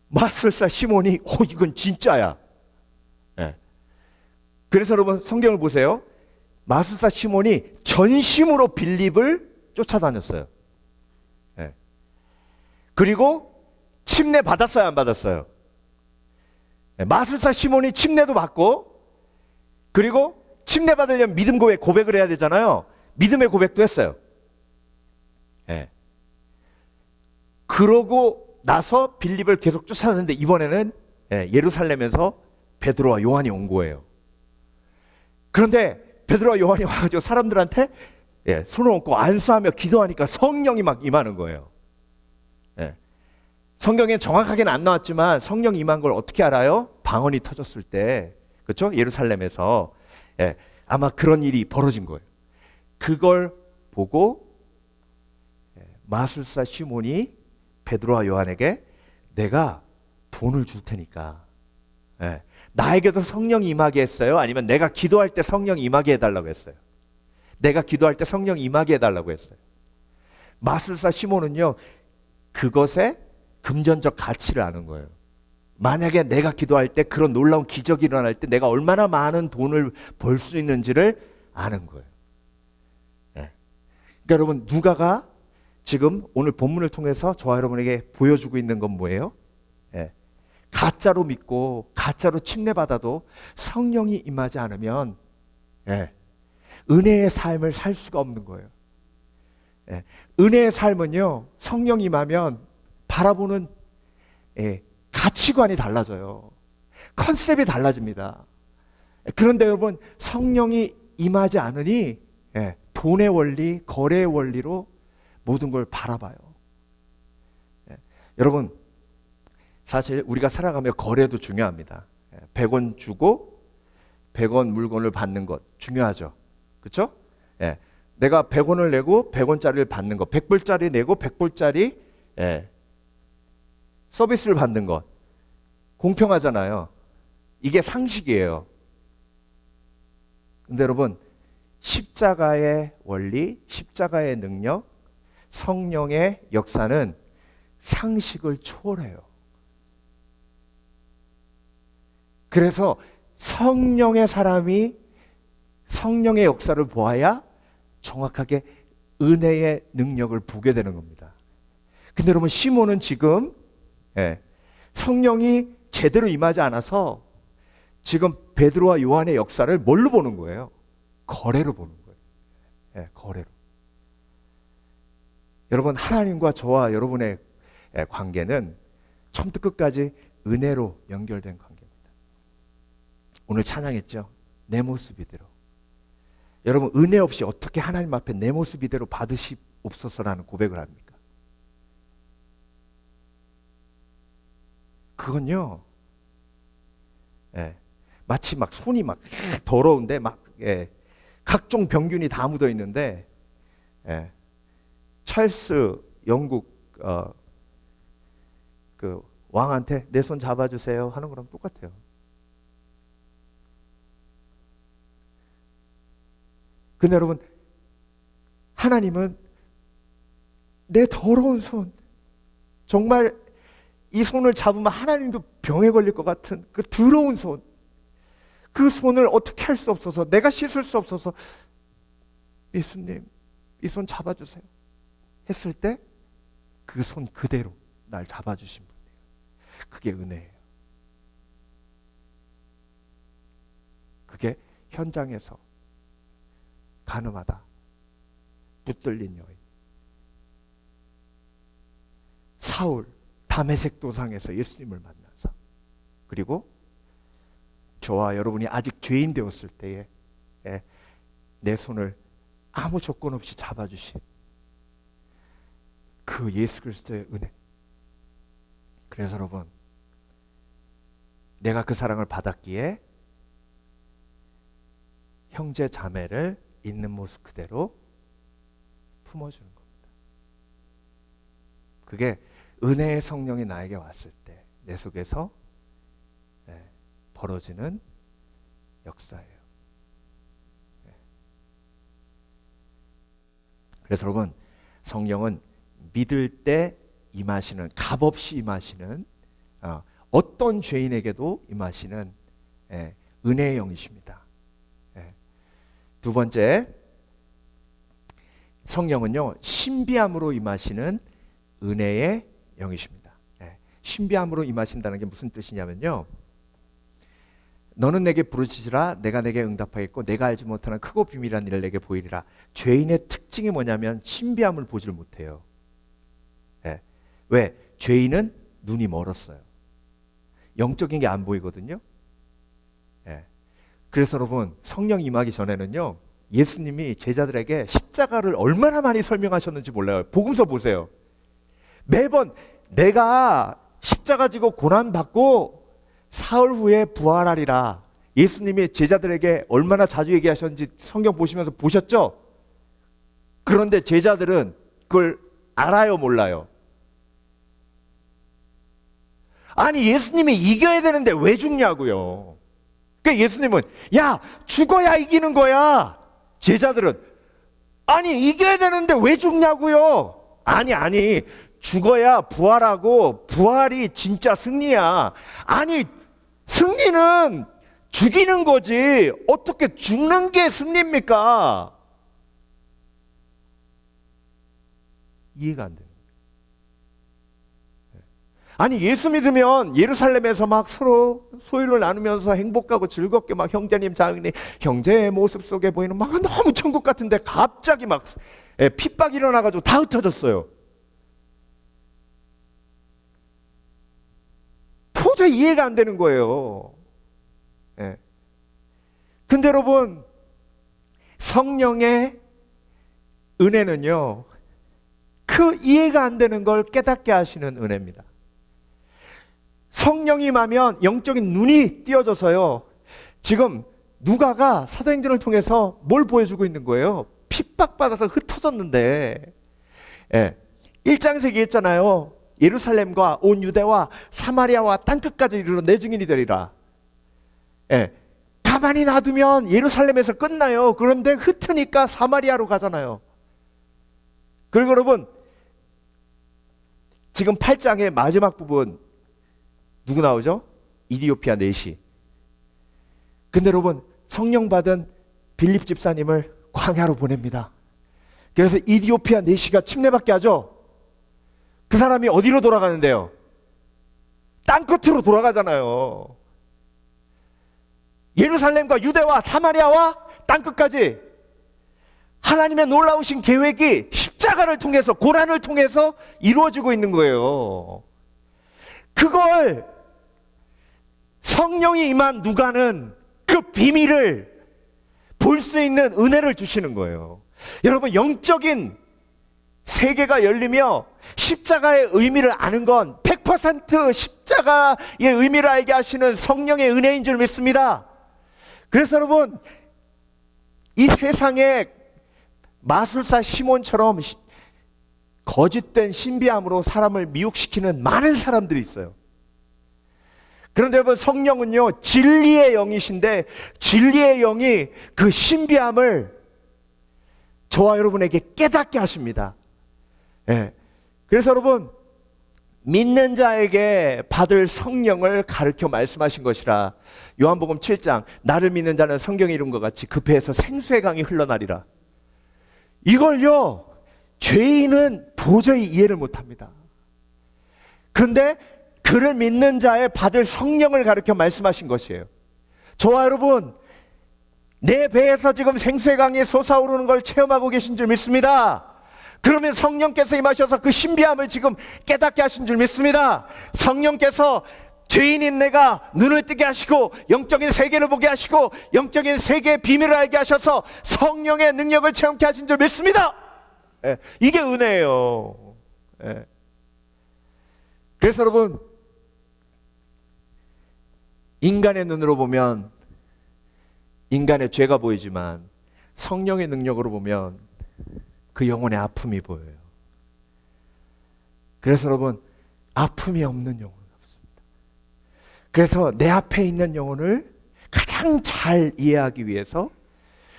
마술사 시몬이 이건 진짜야. 그래서 여러분 성경을 보세요. 마술사 시몬이 전심으로 빌립을 쫓아다녔어요. 그리고 침례 받았어요, 안 받았어요? 마술사 시몬이 침례도 받고, 그리고 침례 받으려면 믿음 고백을 해야 되잖아요. 믿음의 고백도 했어요. 그러고 나서 빌립을 계속 쫓아다녔는데 이번에는 예루살렘에서 베드로와 요한이 온 거예요. 그런데 베드로와 요한이 와가지고 사람들한테 손을 얹고 안수하며 기도하니까 성령이 막 임하는 거예요. 성경에 정확하게는 안 나왔지만 성령이 임한 걸 어떻게 알아요? 방언이 터졌을 때, 그렇죠? 예루살렘에서 아마 그런 일이 벌어진 거예요. 그걸 보고 마술사 시몬이 베드로와 요한에게 내가 돈을 줄 테니까 나에게도 성령이 임하게 했어요? 아니면 내가 기도할 때 성령이 임하게 해달라고 했어요? 내가 기도할 때 성령이 임하게 해달라고 했어요. 마술사 시몬은요, 그것에 금전적 가치를 아는 거예요. 만약에 내가 기도할 때 그런 놀라운 기적이 일어날 때 내가 얼마나 많은 돈을 벌 수 있는지를 아는 거예요. 그러니까 여러분, 누가가 지금 오늘 본문을 통해서 저와 여러분에게 보여주고 있는 건 뭐예요? 가짜로 믿고 가짜로 침례받아도 성령이 임하지 않으면 은혜의 삶을 살 수가 없는 거예요. 은혜의 삶은요, 성령이 임하면 바라보는 가치관이 달라져요. 컨셉이 달라집니다. 그런데 여러분, 성령이 임하지 않으니 돈의 원리, 거래의 원리로 모든 걸 바라봐요. 여러분, 사실 우리가 살아가며 거래도 중요합니다. 100원 주고 100원 물건을 받는 것 중요하죠. 그렇죠? 내가 100원을 내고 100원짜리를 받는 것, 100불짜리 내고 100불짜리 서비스를 받는 것 공평하잖아요. 이게 상식이에요. 근데 여러분, 십자가의 원리, 십자가의 능력, 성령의 역사는 상식을 초월해요. 그래서 성령의 사람이 성령의 역사를 보아야 정확하게 은혜의 능력을 보게 되는 겁니다. 근데 여러분, 시몬은 지금 성령이 제대로 임하지 않아서 지금 베드로와 요한의 역사를 뭘로 보는 거예요? 거래로 보는 거예요. 거래로. 여러분, 하나님과 저와 여러분의 관계는 처음부터 끝까지 은혜로 연결된 관계입니다. 오늘 찬양했죠. 내 모습 이대로. 여러분 은혜 없이 어떻게 하나님 앞에 내 모습 이대로 받으시옵소서라는 고백을 합니까? 그건요. 예, 마치 막 손이 막 더러운데 막 각종 병균이 다 묻어 있는데 찰스 영국 그 왕한테 내 손 잡아주세요 하는 거랑 똑같아요. 근데 여러분 하나님은 내 더러운 손, 정말 이 손을 잡으면 하나님도 병에 걸릴 것 같은 그 더러운 손, 그 손을 어떻게 할 수 없어서, 내가 씻을 수 없어서 예수님 이 손 잡아주세요 했을 때 그 손 그대로 날 잡아주신 분이에요. 그게 은혜예요. 그게 현장에서 가늠하다 붙들린 여인 사울 다메섹 도상에서 예수님을 만나서, 그리고 저와 여러분이 아직 죄인 되었을 때에 내 손을 아무 조건 없이 잡아주신 그 예수 그리스도의 은혜. 그래서 여러분 내가 그 사랑을 받았기에 형제 자매를 있는 모습 그대로 품어주는 겁니다. 그게 은혜의 성령이 나에게 왔을 때 내 속에서 벌어지는 역사예요. 그래서 여러분 성령은 믿을 때 임하시는, 값없이 임하시는, 어떤 죄인에게도 임하시는 은혜의 영이십니다. 두 번째, 성령은요 신비함으로 임하시는 은혜의 영이십니다. 신비함으로 임하신다는 게 무슨 뜻이냐면요, 너는 내게 부르짖으라 내가 내게 응답하겠고 내가 알지 못하는 크고 비밀한 일을 내게 보이리라. 죄인의 특징이 뭐냐면 신비함을 보질 못해요. 왜? 죄인은 눈이 멀었어요. 영적인 게 안 보이거든요. 그래서 여러분 성령 임하기 전에는요 예수님이 제자들에게 십자가를 얼마나 많이 설명하셨는지 몰라요. 복음서 보세요. 매번 내가 십자가 지고 고난받고 사흘 후에 부활하리라. 예수님이 제자들에게 얼마나 자주 얘기하셨는지 성경 보시면서 보셨죠? 그런데 제자들은 그걸 알아요, 몰라요? 아니 예수님이 이겨야 되는데 왜 죽냐고요. 그러니까 예수님은 야 죽어야 이기는 거야. 제자들은 아니 이겨야 되는데 왜 죽냐고요. 아니 죽어야 부활하고 부활이 진짜 승리야. 아니 승리는 죽이는 거지 어떻게 죽는 게 승리입니까? 이해가 안 돼요. 아니 예수 믿으면 예루살렘에서 막 서로 소유를 나누면서 행복하고 즐겁게 막 형제님 자매님 형제의 모습 속에 보이는 막 너무 천국 같은데 갑자기 막 핍박이 일어나가지고 다 흩어졌어요. 도저히 이해가 안 되는 거예요. 근데 여러분 성령의 은혜는요 그 이해가 안 되는 걸 깨닫게 하시는 은혜입니다. 성령이 임하면 영적인 눈이 띄어져서요 지금 누가가 사도행전을 통해서 뭘 보여주고 있는 거예요? 핍박받아서 흩어졌는데 1장에서 얘기했잖아요. 예루살렘과 온 유대와 사마리아와 땅끝까지 이르러 내 증인이 되리라. 가만히 놔두면 예루살렘에서 끝나요. 그런데 흩으니까 사마리아로 가잖아요. 그리고 여러분 지금 8장의 마지막 부분 누구 나오죠? 이디오피아 내시. 근데 여러분 성령 받은 빌립 집사님을 광야로 보냅니다. 그래서 이디오피아 내시가 침례받게 하죠. 그 사람이 어디로 돌아가는데요? 땅끝으로 돌아가잖아요. 예루살렘과 유대와 사마리아와 땅끝까지 하나님의 놀라우신 계획이 십자가를 통해서 고난을 통해서 이루어지고 있는 거예요. 그걸 성령이 임한 누가는 비밀을 볼 수 있는 은혜를 주시는 거예요. 여러분, 영적인 세계가 열리며 십자가의 의미를 아는 건 100% 십자가의 의미를 알게 하시는 성령의 은혜인 줄 믿습니다. 그래서 여러분, 이 세상에 마술사 시몬처럼 거짓된 신비함으로 사람을 미혹시키는 많은 사람들이 있어요. 그런데 여러분, 성령은요 진리의 영이신데 진리의 영이 그 신비함을 저와 여러분에게 깨닫게 하십니다. 예. 그래서 여러분, 믿는 자에게 받을 성령을 가르쳐 말씀하신 것이라. 요한복음 7장, 나를 믿는 자는 성경에 이룬 것 같이 그 배에서 생수의 강이 흘러나리라. 이걸요 죄인은 도저히 이해를 못합니다. 그런데 그를 믿는 자의 받을 성령을 가르쳐 말씀하신 것이에요. 저와 여러분, 내 배에서 지금 생수의 강이 솟아오르는 걸 체험하고 계신 줄 믿습니다. 그러면 성령께서 임하셔서 그 신비함을 지금 깨닫게 하신 줄 믿습니다. 성령께서 죄인인 내가 눈을 뜨게 하시고 영적인 세계를 보게 하시고 영적인 세계의 비밀을 알게 하셔서 성령의 능력을 체험케 하신 줄 믿습니다. 예, 이게 은혜예요. 예. 그래서 여러분, 인간의 눈으로 보면 인간의 죄가 보이지만 성령의 능력으로 보면 그 영혼의 아픔이 보여요. 그래서 여러분, 아픔이 없는 영혼은 없습니다. 그래서 내 앞에 있는 영혼을 가장 잘 이해하기 위해서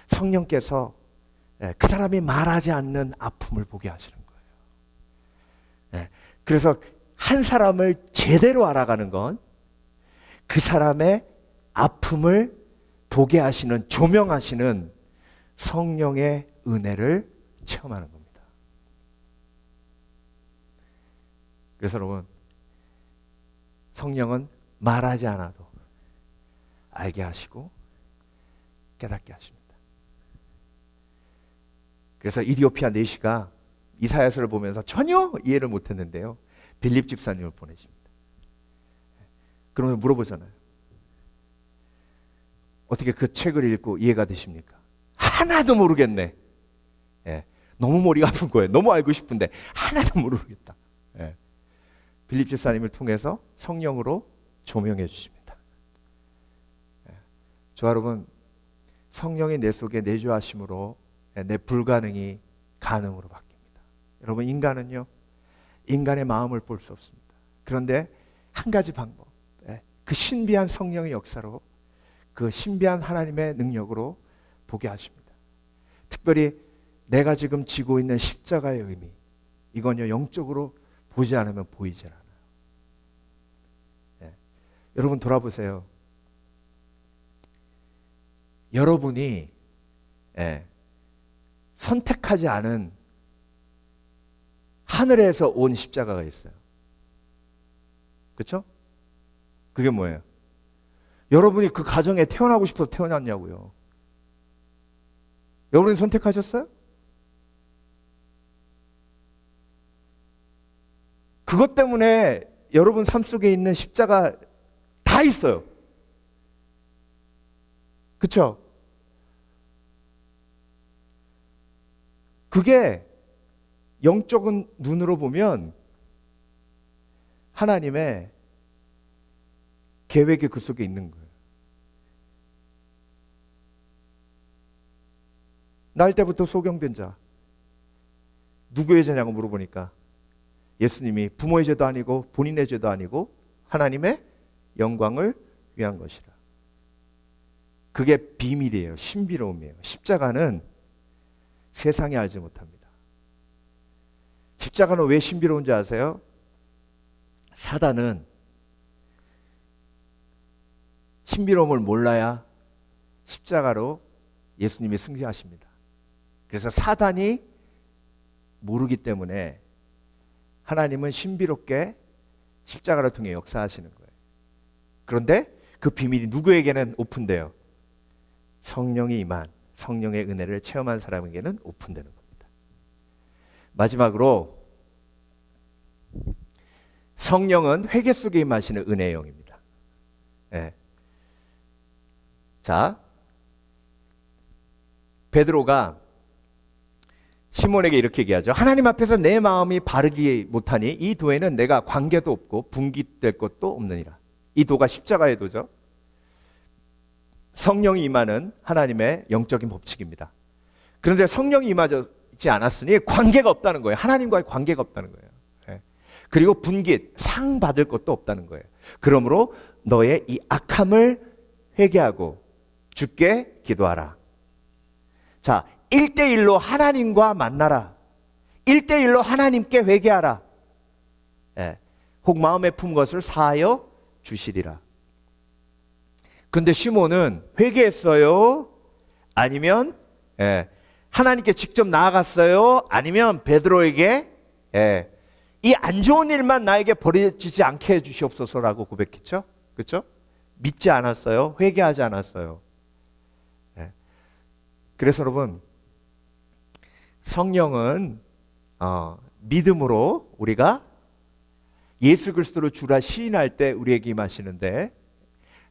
성령께서 그 사람이 말하지 않는 아픔을 보게 하시는 거예요. 그래서 한 사람을 제대로 알아가는 건 그 사람의 아픔을 보게 하시는, 조명하시는 성령의 은혜를 체험하는 겁니다. 그래서 여러분, 성령은 말하지 않아도 알게 하시고 깨닫게 하십니다. 그래서 이디오피아 내시가 이사야서를 보면서 전혀 이해를 못했는데요, 빌립 집사님을 보내십니다. 그러면 물어보잖아요. 어떻게 그 책을 읽고 이해가 되십니까? 하나도 모르겠네. 예, 너무 머리가 아픈 거예요. 너무 알고 싶은데 하나도 모르겠다. 예, 빌립 집사님을 통해서 성령으로 조명해 주십니다. 예, 저 여러분, 성령이 내 속에 내주하심으로 내 불가능이 가능으로 바뀝니다. 여러분, 인간은요 인간의 마음을 볼 수 없습니다. 그런데 한 가지 방법, 그 신비한 성령의 역사로, 그 신비한 하나님의 능력으로 보게 하십니다. 특별히 내가 지금 지고 있는 십자가의 의미, 이건요 영적으로 보지 않으면 보이질 않아요. 여러분 돌아보세요. 여러분이 선택하지 않은 하늘에서 온 십자가가 있어요. 그렇죠? 그게 뭐예요? 여러분이 그 가정에 태어나고 싶어서 태어났냐고요. 여러분이 선택하셨어요? 그것 때문에 여러분 삶 속에 있는 십자가 다 있어요. 그렇죠? 그게 영적인 눈으로 보면 하나님의 계획이 그 속에 있는 거예요. 날 때부터 소경된 자, 누구의 죄냐고 물어보니까 예수님이 부모의 죄도 아니고 본인의 죄도 아니고 하나님의 영광을 위한 것이라. 그게 비밀이에요. 신비로움이에요. 십자가는 세상이 알지 못합니다. 십자가는 왜 신비로운지 아세요? 사단은 신비로움을 몰라야 십자가로 예수님이 승리하십니다. 그래서 사단이 모르기 때문에 하나님은 신비롭게 십자가를 통해 역사하시는 거예요. 그런데 그 비밀이 누구에게는 오픈돼요? 성령이 임한, 성령의 은혜를 체험한 사람에게는 오픈되는 겁니다. 마지막으로 성령은 회개 속에 임하시는 은혜의 영입니다. 자, 베드로가 시몬에게 이렇게 얘기하죠. 하나님 앞에서 내 마음이 바르기 못하니 이 도에는 내가 관계도 없고 분깃될 것도 없느니라. 이 도가 십자가의 도죠. 성령이 임하는 하나님의 영적인 법칙입니다. 그런데 성령이 임하지 않았으니 관계가 없다는 거예요. 하나님과의 관계가 없다는 거예요. 예. 그리고 분깃, 상 받을 것도 없다는 거예요. 그러므로 너의 이 악함을 회개하고 주께 기도하라. 자, 1대1로 하나님과 만나라. 1대1로 하나님께 회개하라. 예. 혹 마음에 품 것을 사하여 주시리라. 근데 시몬은 회개했어요? 아니면 하나님께 직접 나아갔어요? 아니면 베드로에게 이 안 좋은 일만 나에게 벌어지지 않게 해주시옵소서라고 고백했죠? 그렇죠? 믿지 않았어요? 회개하지 않았어요? 그래서 여러분, 성령은 믿음으로 우리가 예수 그리스도를 주라 시인할 때 우리에게 임하시는데,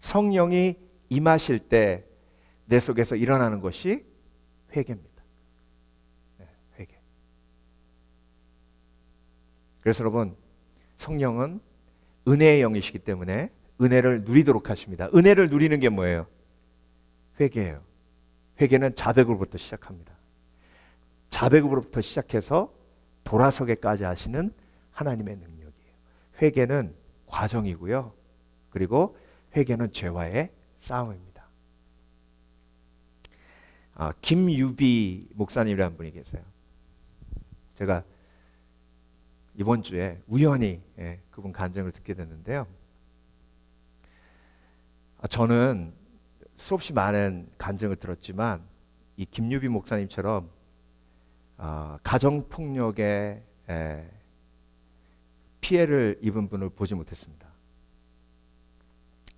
성령이 임하실 때 내 속에서 일어나는 것이 회개입니다. 회개. 그래서 여러분, 성령은 은혜의 영이시기 때문에 은혜를 누리도록 하십니다. 은혜를 누리는 게 뭐예요? 회개예요. 회개는 자백으로부터 시작합니다. 자백으로부터 시작해서 돌아서게까지 하시는 하나님의 능력이에요. 회개는 과정이고요. 그리고 회개는 죄와의 싸움입니다. 김유비 목사님이라는 분이 계세요. 제가 이번 주에 우연히 그분 간증을 듣게 됐는데요. 저는 수없이 많은 간증을 들었지만 이 김유비 목사님처럼 가정폭력에 피해를 입은 분을 보지 못했습니다.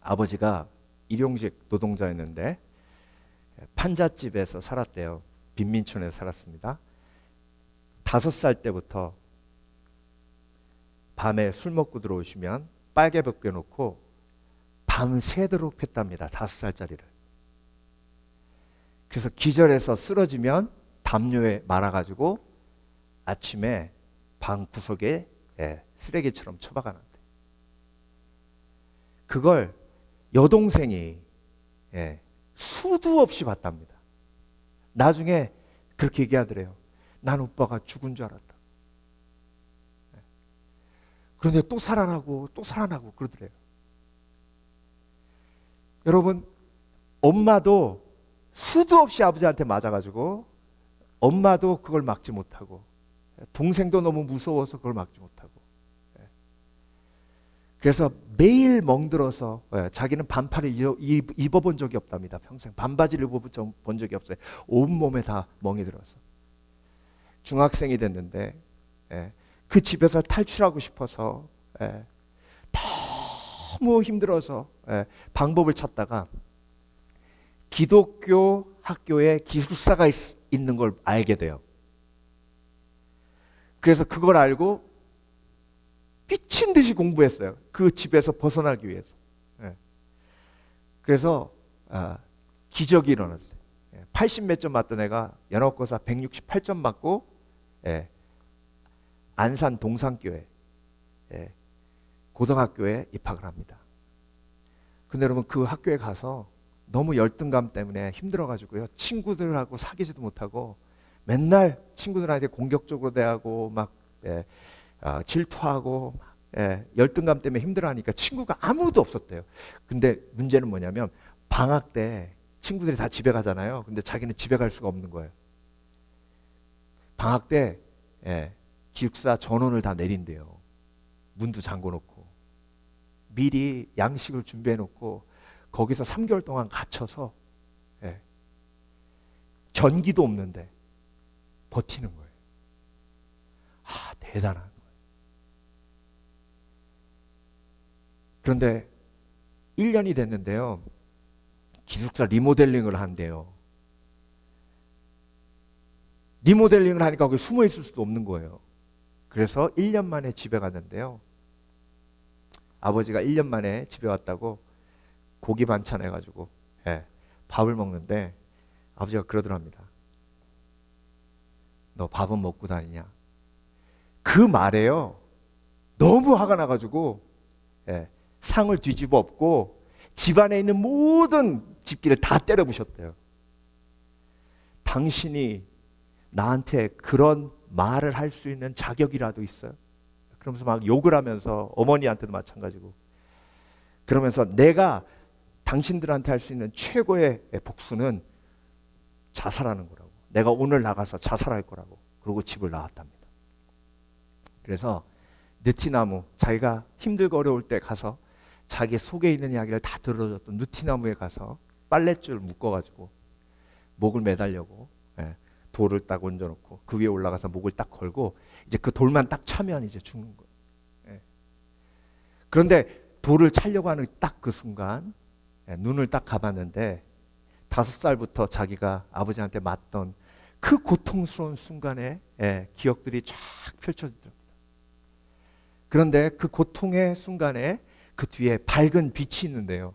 아버지가 일용직 노동자였는데 판잣집에서 살았대요. 빈민촌에서 살았습니다. 5살 때부터 밤에 술 먹고 들어오시면 빨개 벗겨놓고 밤새도록 폈답니다. 5살짜리를. 그래서 기절해서 쓰러지면 담요에 말아가지고 아침에 방 구석에 쓰레기처럼 처박아놨대. 그걸 여동생이 수도 없이 봤답니다. 나중에 그렇게 얘기하더래요. 난 오빠가 죽은 줄 알았다. 그런데 또 살아나고 또 살아나고 그러더래요. 여러분, 엄마도 수도 없이 아버지한테 맞아가지고 엄마도 그걸 막지 못하고 동생도 너무 무서워서 그걸 막지 못하고 그래서 매일 멍들어서 자기는 반팔을 입어본 적이 없답니다. 평생 반바지를 입어본 적이 없어요. 온몸에 다 멍이 들어서 중학생이 됐는데 그 집에서 탈출하고 싶어서 너무 힘들어서 방법을 찾다가 기독교 학교에 기숙사가 있는 걸 알게 돼요. 그래서 그걸 알고 미친 듯이 공부했어요. 그 집에서 벗어나기 위해서. 그래서 기적이 일어났어요. 80 몇 점 맞던 애가 연합고사 168점 맞고 안산 동산교회 고등학교에 입학을 합니다. 근데 여러분, 그 학교에 가서 너무 열등감 때문에 힘들어가지고요, 친구들하고 사귀지도 못하고 맨날 친구들한테 공격적으로 대하고 막 질투하고 열등감 때문에 힘들어하니까 친구가 아무도 없었대요. 근데 문제는 뭐냐면 방학 때 친구들이 다 집에 가잖아요. 근데 자기는 집에 갈 수가 없는 거예요. 방학 때 기숙사 전원을 다 내린대요. 문도 잠궈놓고 미리 양식을 준비해놓고 거기서 3개월 동안 갇혀서 전기도 없는데 버티는 거예요. 대단한 거예요. 그런데 1년이 됐는데요, 기숙사 리모델링을 한대요. 리모델링을 하니까 거기 숨어 있을 수도 없는 거예요. 그래서 1년 만에 집에 갔는데요, 아버지가 1년 만에 집에 왔다고 고기 반찬 해가지고 밥을 먹는데 아버지가 그러더랍니다. 너 밥은 먹고 다니냐? 그 말에요. 너무 화가 나가지고 상을 뒤집어 엎고 집안에 있는 모든 집기를 다 때려 부셨대요. 당신이 나한테 그런 말을 할 수 있는 자격이라도 있어요? 그러면서 막 욕을 하면서 어머니한테도 마찬가지고 그러면서 내가 당신들한테 할 수 있는 최고의 복수는 자살하는 거라고. 내가 오늘 나가서 자살할 거라고. 그러고 집을 나왔답니다. 그래서 느티나무, 자기가 힘들고 어려울 때 가서 자기 속에 있는 이야기를 다 들어줬던 느티나무에 가서 빨랫줄 묶어가지고 목을 매달려고 돌을 딱 얹어놓고 그 위에 올라가서 목을 딱 걸고 이제 그 돌만 딱 차면 이제 죽는 거예요. 그런데 돌을 차려고 하는 딱 그 순간 눈을 딱 감았는데 5살부터 자기가 아버지한테 맞던 그 고통스러운 순간에 기억들이 쫙 펼쳐지더랍니다. 그런데 그 고통의 순간에 그 뒤에 밝은 빛이 있는데요.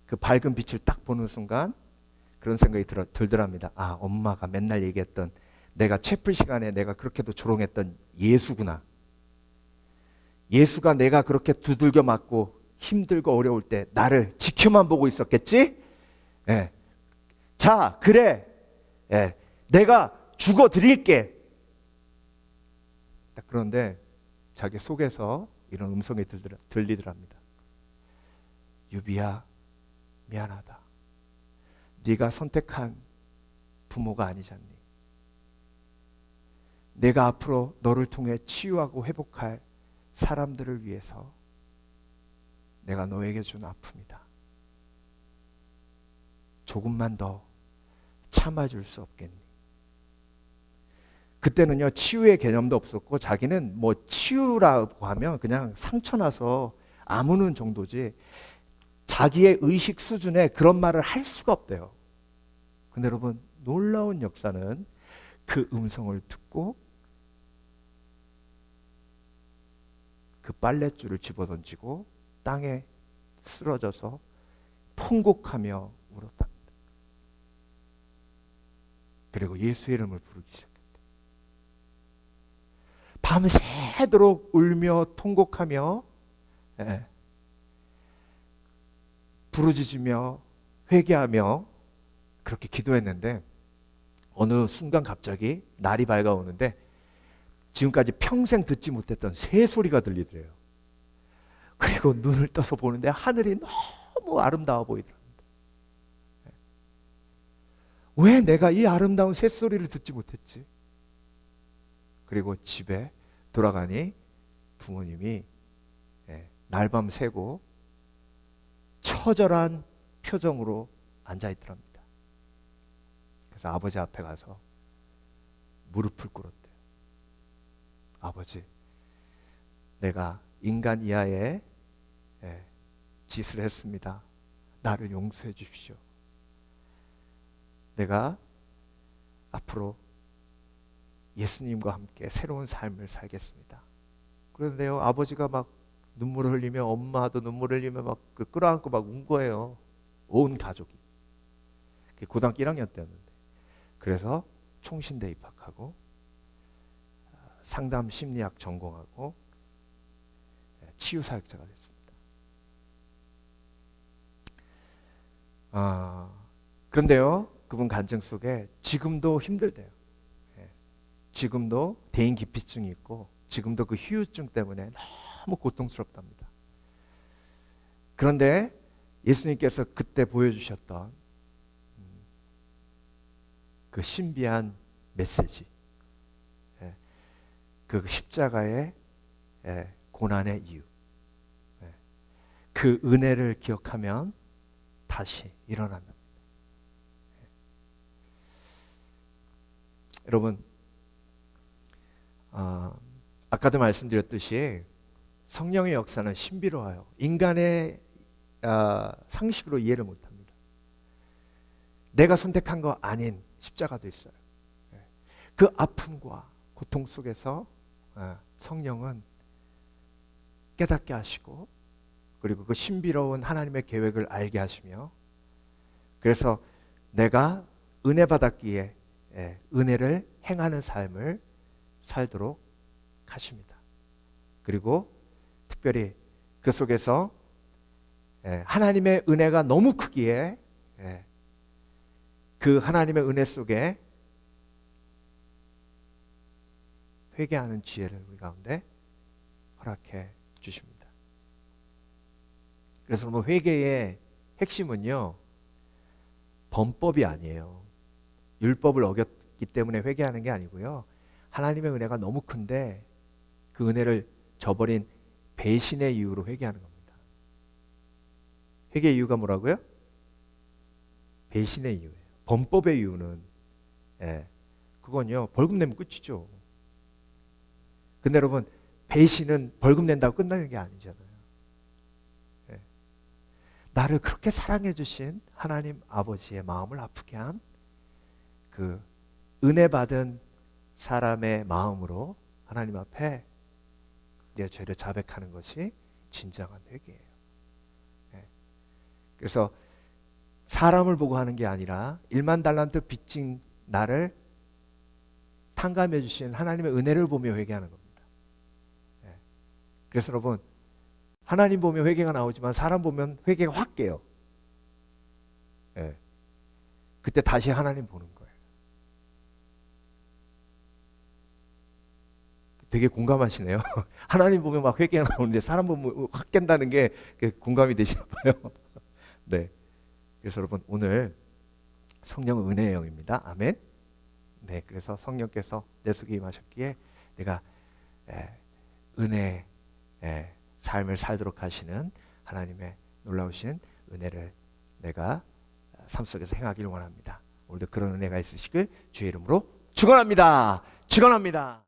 그 밝은 빛을 딱 보는 순간 그런 생각이 들더랍니다. 아, 엄마가 맨날 얘기했던 내가 채플 시간에 내가 그렇게도 조롱했던 예수구나. 예수가 내가 그렇게 두들겨 맞고 힘들고 어려울 때 나를 지켜만 보고 있었겠지? 자, 그래. 내가 죽어 드릴게. 그런데 자기 속에서 이런 음성이 들리더랍니다. 유비야, 미안하다. 네가 선택한 부모가 아니잖니. 내가 앞으로 너를 통해 치유하고 회복할 사람들을 위해서 내가 너에게 준 아픔이다. 조금만 더 참아줄 수 없겠니? 그때는요, 치유의 개념도 없었고 자기는 뭐 치유라고 하면 그냥 상처나서 아무는 정도지 자기의 의식 수준에 그런 말을 할 수가 없대요. 근데 여러분, 놀라운 역사는 그 음성을 듣고 그 빨랫줄을 집어던지고 땅에 쓰러져서 통곡하며 울었답니다. 그리고 예수의 이름을 부르기 시작했대. 밤새도록 울며 통곡하며 부르짖으며 회개하며 그렇게 기도했는데 어느 순간 갑자기 날이 밝아오는데 지금까지 평생 듣지 못했던 새 소리가 들리더래요. 그리고 눈을 떠서 보는데 하늘이 너무 아름다워 보이더랍니다. 왜 내가 이 아름다운 새 소리를 듣지 못했지? 그리고 집에 돌아가니 부모님이 날밤 새고 처절한 표정으로 앉아있더랍니다. 그래서 아버지 앞에 가서 무릎을 꿇었대요. 아버지, 내가 인간 이하의 짓을 했습니다. 나를 용서해 주십시오. 내가 앞으로 예수님과 함께 새로운 삶을 살겠습니다. 그런데요, 아버지가 막 눈물을 흘리며 엄마도 눈물을 흘리며 막 끌어안고 막 운 거예요. 온 가족이. 고등학교 1학년 때였는데. 그래서 총신대 입학하고 상담 심리학 전공하고 치유사역자가 됐습니다. 그런데요, 그분 간증 속에 지금도 힘들대요. 지금도 대인기피증이 있고 지금도 그 후유증 때문에 너무 고통스럽답니다. 그런데 예수님께서 그때 보여주셨던 그 신비한 메시지, 그 십자가의 고난의 이유, 그 은혜를 기억하면 다시 일어난답니다. 여러분, 아까도 말씀드렸듯이 성령의 역사는 신비로워요. 인간의 상식으로 이해를 못합니다. 내가 선택한 거 아닌 십자가도 있어요. 그 아픔과 고통 속에서 성령은 깨닫게 하시고 그리고 그 신비로운 하나님의 계획을 알게 하시며 그래서 내가 은혜 받았기에 은혜를 행하는 삶을 살도록 하십니다. 그리고 특별히 그 속에서 하나님의 은혜가 너무 크기에 그 하나님의 은혜 속에 회개하는 지혜를 우리 가운데 허락해 주십니다. 그래서 여러분, 회개의 핵심은요, 범법이 아니에요. 율법을 어겼기 때문에 회개하는 게 아니고요, 하나님의 은혜가 너무 큰데 그 은혜를 저버린 배신의 이유로 회개하는 겁니다. 회개의 이유가 뭐라고요? 배신의 이유예요. 범법의 이유는 그건요, 벌금 내면 끝이죠. 근데 여러분, 배신은 벌금 낸다고 끝나는 게 아니잖아요. 나를 그렇게 사랑해 주신 하나님 아버지의 마음을 아프게 한 그 은혜 받은 사람의 마음으로 하나님 앞에 내 죄를 자백하는 것이 진정한 회개예요. 그래서 사람을 보고 하는 게 아니라 1만 달란트 빚진 나를 탕감해 주신 하나님의 은혜를 보며 회개하는 겁니다. 그래서 여러분, 하나님 보면 회개가 나오지만 사람 보면 회개가 확 깨요. 그때 다시 하나님 보는 거예요. 되게 공감하시네요. 하나님 보면 막 회개가 나오는데 사람 보면 확 깬다는 게 공감이 되시나 봐요. 네. 그래서 여러분, 오늘 성령은 은혜의 영입니다. 아멘. 네. 그래서 성령께서 내 속에 임하셨기에 내가 은혜의 삶을 살도록 하시는 하나님의 놀라우신 은혜를 내가 삶 속에서 행하기를 원합니다. 오늘도 그런 은혜가 있으시길 주의 이름으로 축원합니다. 축원합니다.